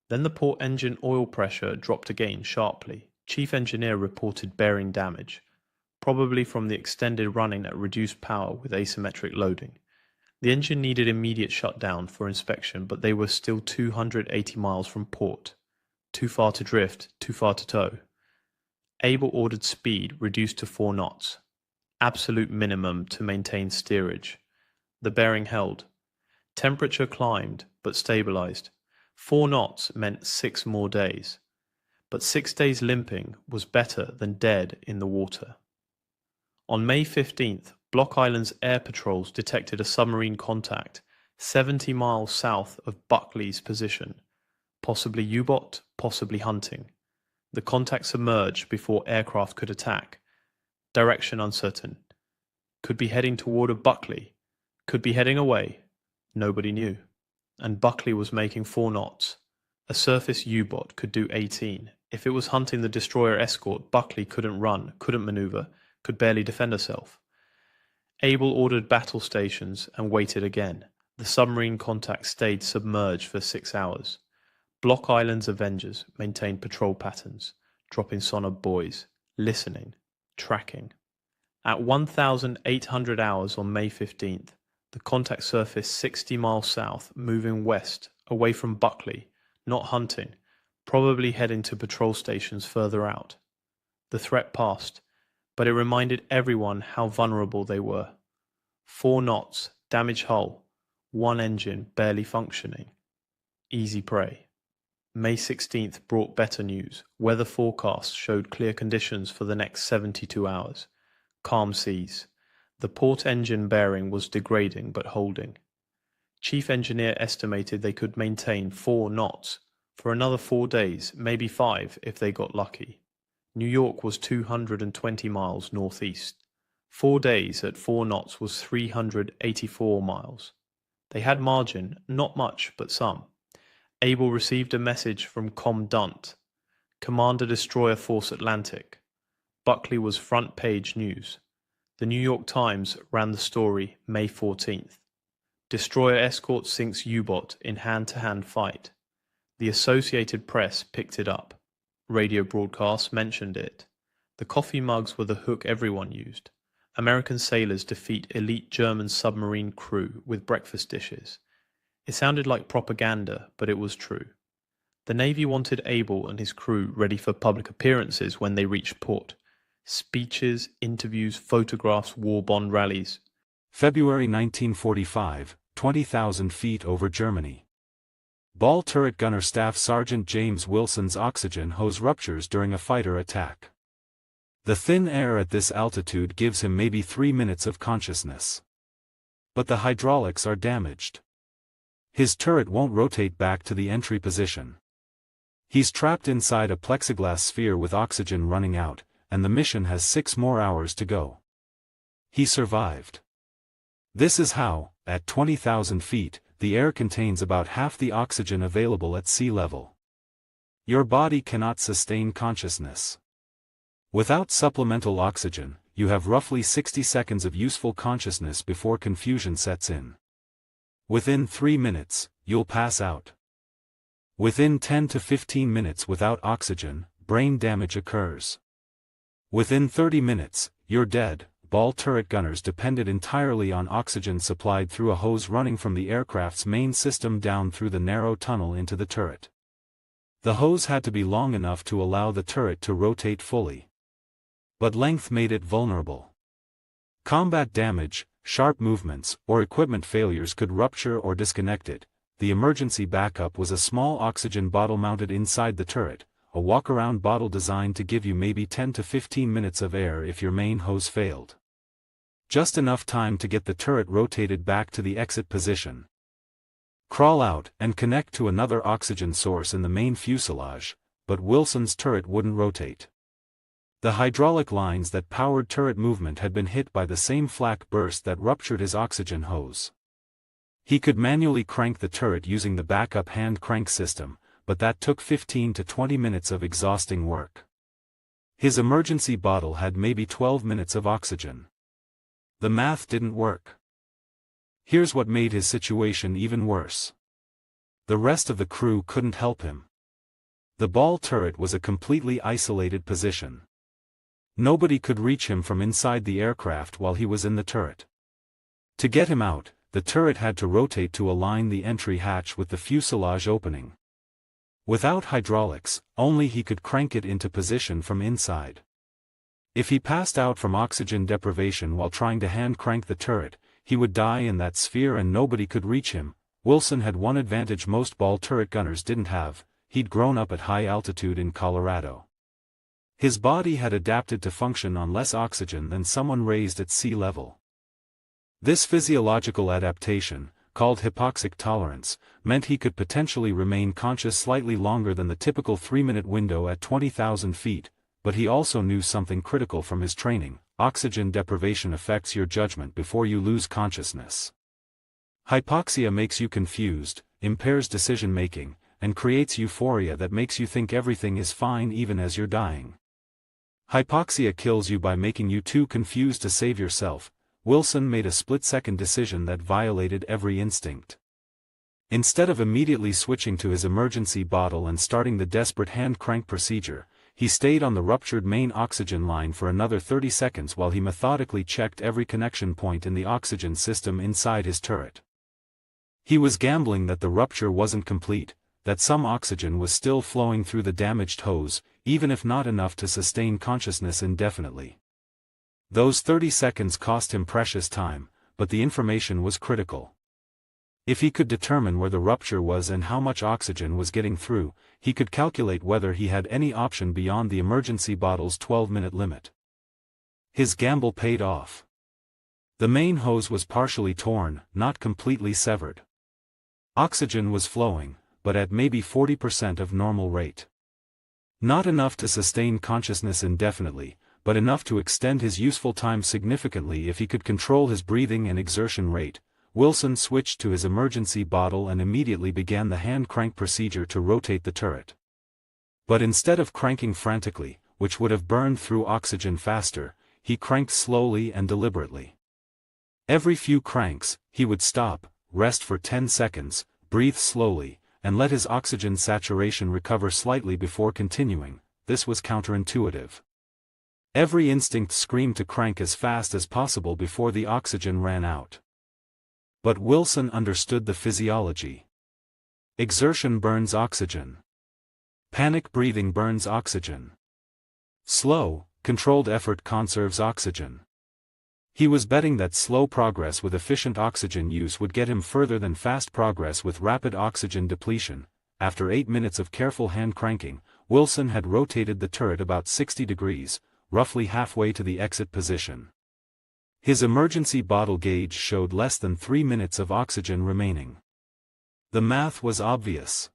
Then the port engine oil pressure dropped again sharply. Chief engineer reported bearing damage, probably from the extended running at reduced power with asymmetric loading. The engine needed immediate shutdown for inspection, but they were still 280 miles from port. Too far to drift, too far to tow. Able ordered speed reduced to 4 knots. Absolute minimum to maintain steerage. The bearing held. Temperature climbed, but stabilized. 4 knots meant 6 more days, but 6 days limping was better than dead in the water. On May 15th, Block Island's air patrols detected a submarine contact 70 miles south of Buckley's position, possibly U-boat, possibly hunting. The contact submerged before aircraft could attack. Direction uncertain. Could be heading toward Buckley. Could be heading away. Nobody knew. And Buckley was making 4 knots. A surface U-boat could do 18. If it was hunting the destroyer escort, Buckley couldn't run, couldn't maneuver, could barely defend herself. Able ordered battle stations and waited again. The submarine contact stayed submerged for 6 hours. Block Island's Avengers maintained patrol patterns, dropping sonar buoys, listening, tracking. At 1,800 hours on May 15th, the contact surfaced 60 miles south, moving west, away from Buckley, not hunting, probably heading to patrol stations further out. The threat passed, but it reminded everyone how vulnerable they were. 4 knots, damaged hull, 1 engine barely functioning. Easy prey. May 16th brought better news. Weather forecasts showed clear conditions for the next 72 hours. Calm seas. The port engine bearing was degrading but holding. Chief engineer estimated they could maintain 4 knots for another 4 days, maybe 5 if they got lucky. New York was 220 miles northeast. 4 days at 4 knots was 384 miles. They had margin, not much but some. Able received a message from Commandant, Commander Destroyer Force Atlantic. Buckley was front page news. The New York Times ran the story May 14th. Destroyer escort sinks U-boat in hand-to-hand fight. The Associated Press picked it up. Radio broadcasts mentioned it. The coffee mugs were the hook everyone used. American sailors defeat elite German submarine crew with breakfast dishes. It sounded like propaganda, but it was true. The Navy wanted Able and his crew ready for public appearances when they reached port. Speeches, interviews, photographs, war bond rallies. February 1945, 20,000 feet over Germany. Ball turret gunner Staff Sergeant James Wilson's oxygen hose ruptures during a fighter attack. The thin air at this altitude gives him maybe 3 minutes of consciousness. But the hydraulics are damaged. His turret won't rotate back to the entry position. He's trapped inside a plexiglass sphere with oxygen running out, and the mission has 6 more hours to go. He survived. This is how, at 20,000 feet, the air contains about half the oxygen available at sea level. Your body cannot sustain consciousness. Without supplemental oxygen, you have roughly 60 seconds of useful consciousness before confusion sets in. Within 3 minutes, you'll pass out. Within 10 to 15 minutes without oxygen, brain damage occurs. Within 30 minutes, you're dead. Ball turret gunners depended entirely on oxygen supplied through a hose running from the aircraft's main system down through the narrow tunnel into the turret. The hose had to be long enough to allow the turret to rotate fully. But length made it vulnerable. Combat damage, sharp movements, or equipment failures could rupture or disconnect it. The emergency backup was a small oxygen bottle mounted inside the turret, a walk-around bottle designed to give you maybe 10 to 15 minutes of air if your main hose failed. Just enough time to get the turret rotated back to the exit position. Crawl out and connect to another oxygen source in the main fuselage, but Wilson's turret wouldn't rotate. The hydraulic lines that powered turret movement had been hit by the same flak burst that ruptured his oxygen hose. He could manually crank the turret using the backup hand crank system, but that took 15 to 20 minutes of exhausting work. His emergency bottle had maybe 12 minutes of oxygen. The math didn't work. Here's what made his situation even worse. The rest of the crew couldn't help him. The ball turret was a completely isolated position. Nobody could reach him from inside the aircraft while he was in the turret. To get him out, the turret had to rotate to align the entry hatch with the fuselage opening. Without hydraulics, only he could crank it into position from inside. If he passed out from oxygen deprivation while trying to hand crank the turret, he would die in that sphere and nobody could reach him, Wilson had one advantage most ball turret gunners didn't have: he'd grown up at high altitude in Colorado. His body had adapted to function on less oxygen than someone raised at sea level. This physiological adaptation, called hypoxic tolerance, meant he could potentially remain conscious slightly longer than the typical 3-minute window at 20,000 feet, but he also knew something critical from his training: oxygen deprivation affects your judgment before you lose consciousness. Hypoxia makes you confused, impairs decision-making, and creates euphoria that makes you think everything is fine even as you're dying. Hypoxia kills you by making you too confused to save yourself. Wilson made a split-second decision that violated every instinct. Instead of immediately switching to his emergency bottle and starting the desperate hand crank procedure, he stayed on the ruptured main oxygen line for another 30 seconds while he methodically checked every connection point in the oxygen system inside his turret. He was gambling that the rupture wasn't complete, that some oxygen was still flowing through the damaged hose, even if not enough to sustain consciousness indefinitely. Those 30 seconds cost him precious time, but the information was critical. If he could determine where the rupture was and how much oxygen was getting through, he could calculate whether he had any option beyond the emergency bottle's 12-minute limit. His gamble paid off. The main hose was partially torn, not completely severed. Oxygen was flowing, but at maybe 40% of normal rate. Not enough to sustain consciousness indefinitely, but enough to extend his useful time significantly if he could control his breathing and exertion rate. Wilson switched to his emergency bottle and immediately began the hand crank procedure to rotate the turret. But instead of cranking frantically, which would have burned through oxygen faster, he cranked slowly and deliberately. Every few cranks, he would stop, rest for 10 seconds, breathe slowly, and let his oxygen saturation recover slightly before continuing. This was counterintuitive. Every instinct screamed to crank as fast as possible before the oxygen ran out. But Wilson understood the physiology. Exertion burns oxygen. Panic breathing burns oxygen. Slow, controlled effort conserves oxygen. He was betting that slow progress with efficient oxygen use would get him further than fast progress with rapid oxygen depletion. After 8 minutes of careful hand cranking, Wilson had rotated the turret about 60 degrees, roughly halfway to the exit position. His emergency bottle gauge showed less than 3 minutes of oxygen remaining. The math was obvious.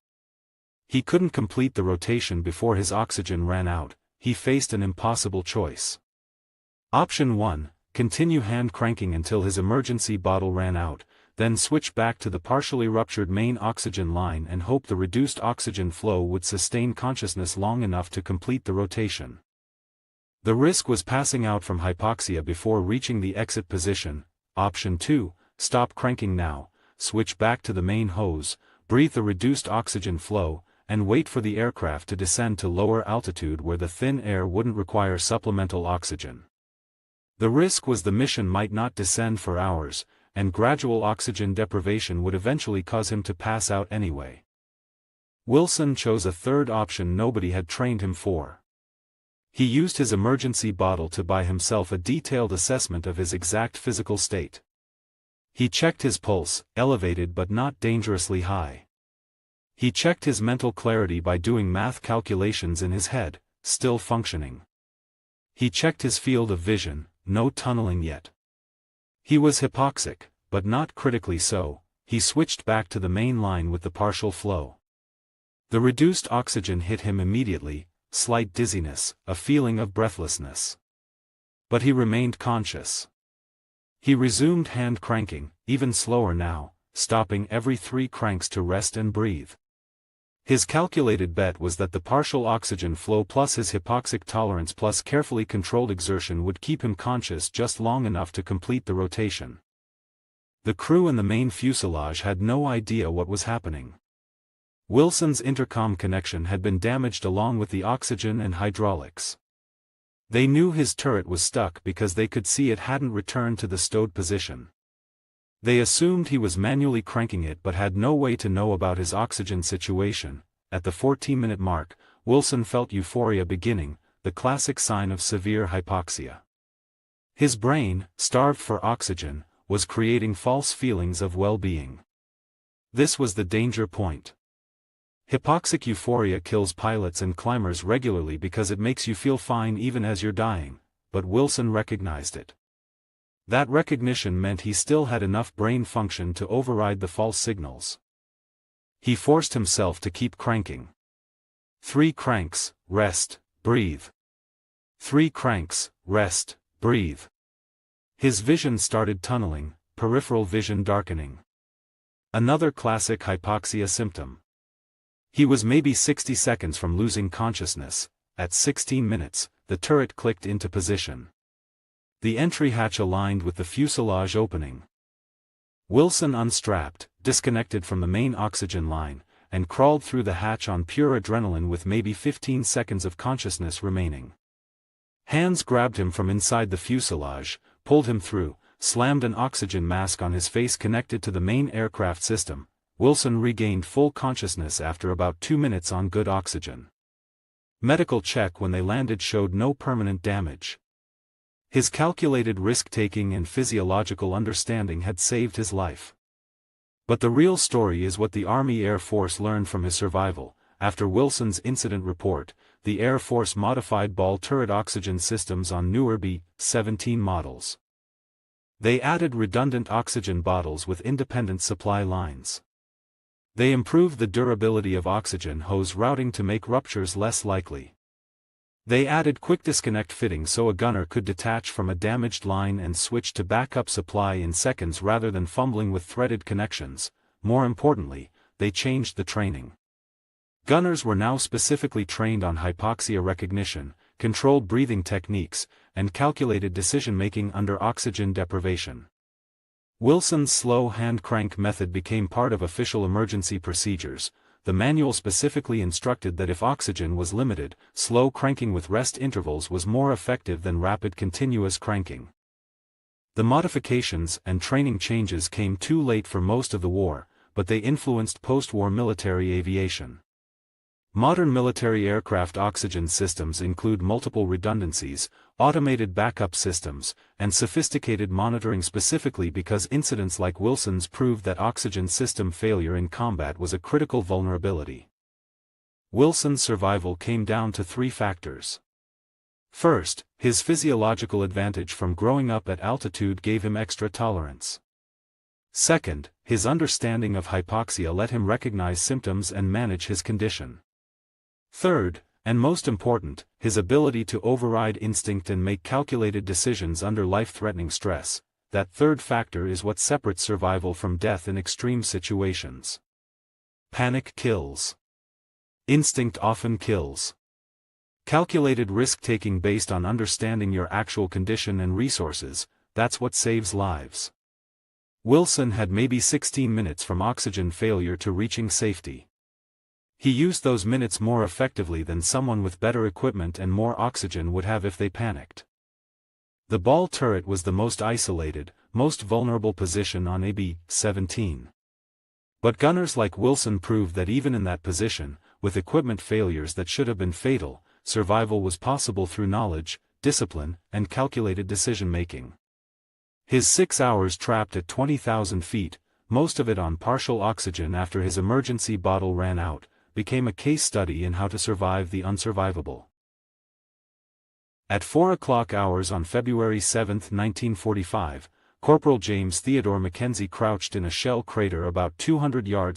He couldn't complete the rotation before his oxygen ran out. He faced an impossible choice. Option 1, continue hand cranking until his emergency bottle ran out, then switch back to the partially ruptured main oxygen line and hope the reduced oxygen flow would sustain consciousness long enough to complete the rotation. The risk was passing out from hypoxia before reaching the exit position. Option 2, stop cranking now, switch back to the main hose, breathe the reduced oxygen flow, and wait for the aircraft to descend to lower altitude where the thin air wouldn't require supplemental oxygen. The risk was the mission might not descend for hours, and gradual oxygen deprivation would eventually cause him to pass out anyway. Wilson chose a third option nobody had trained him for. He used his emergency bottle to buy himself a detailed assessment of his exact physical state. He checked his pulse, elevated but not dangerously high. He checked his mental clarity by doing math calculations in his head, still functioning. He checked his field of vision, no tunneling yet. He was hypoxic, but not critically so. He switched back to the main line with the partial flow. The reduced oxygen hit him immediately, slight dizziness, a feeling of breathlessness. But he remained conscious. He resumed hand cranking, even slower now, stopping every 3 cranks to rest and breathe. His calculated bet was that the partial oxygen flow plus his hypoxic tolerance plus carefully controlled exertion would keep him conscious just long enough to complete the rotation. The crew and the main fuselage had no idea what was happening. Wilson's intercom connection had been damaged along with the oxygen and hydraulics. They knew his turret was stuck because they could see it hadn't returned to the stowed position. They assumed he was manually cranking it but had no way to know about his oxygen situation. At the 14-minute mark, Wilson felt euphoria beginning, the classic sign of severe hypoxia. His brain, starved for oxygen, was creating false feelings of well-being. This was the danger point. Hypoxic euphoria kills pilots and climbers regularly because it makes you feel fine even as you're dying, but Wilson recognized it. That recognition meant he still had enough brain function to override the false signals. He forced himself to keep cranking. 3 cranks, rest, breathe. 3 cranks, rest, breathe. His vision started tunneling, peripheral vision darkening. Another classic hypoxia symptom. He was maybe 60 seconds from losing consciousness. At 16 minutes, the turret clicked into position. The entry hatch aligned with the fuselage opening. Wilson unstrapped, disconnected from the main oxygen line, and crawled through the hatch on pure adrenaline with maybe 15 seconds of consciousness remaining. Hands grabbed him from inside the fuselage, pulled him through, slammed an oxygen mask on his face connected to the main aircraft system. Wilson regained full consciousness after about 2 minutes on good oxygen. Medical check when they landed showed no permanent damage. His calculated risk-taking and physiological understanding had saved his life. But the real story is what the Army Air Force learned from his survival. After Wilson's incident report, the Air Force modified ball turret oxygen systems on newer B-17 models. They added redundant oxygen bottles with independent supply lines. They improved the durability of oxygen hose routing to make ruptures less likely. They added quick disconnect fittings so a gunner could detach from a damaged line and switch to backup supply in seconds rather than fumbling with threaded connections. More importantly, they changed the training. Gunners were now specifically trained on hypoxia recognition, controlled breathing techniques, and calculated decision-making under oxygen deprivation. Wilson's slow hand crank method became part of official emergency procedures. The manual specifically instructed that if oxygen was limited, slow cranking with rest intervals was more effective than rapid continuous cranking. The modifications and training changes came too late for most of the war, but they influenced post-war military aviation. Modern military aircraft oxygen systems include multiple redundancies, automated backup systems, and sophisticated monitoring specifically because incidents like Wilson's proved that oxygen system failure in combat was a critical vulnerability. Wilson's survival came down to 3 factors. First, his physiological advantage from growing up at altitude gave him extra tolerance. Second, his understanding of hypoxia let him recognize symptoms and manage his condition. Third, and most important, his ability to override instinct and make calculated decisions under life-threatening stress. That third factor is what separates survival from death in extreme situations. Panic kills. Instinct often kills. Calculated risk-taking based on understanding your actual condition and resources, that's what saves lives. Wilson had maybe 16 minutes from oxygen failure to reaching safety. He used those minutes more effectively than someone with better equipment and more oxygen would have if they panicked. The ball turret was the most isolated, most vulnerable position on a B-17. But gunners like Wilson proved that even in that position, with equipment failures that should have been fatal, survival was possible through knowledge, discipline, and calculated decision-making. His 6 hours trapped at 20,000 feet, most of it on partial oxygen after his emergency bottle ran out, became a case study in how to survive the unsurvivable. At 4:00 hours on February 7, 1945, Corporal James Theodore Mackenzie crouched in a shell crater about 200 yards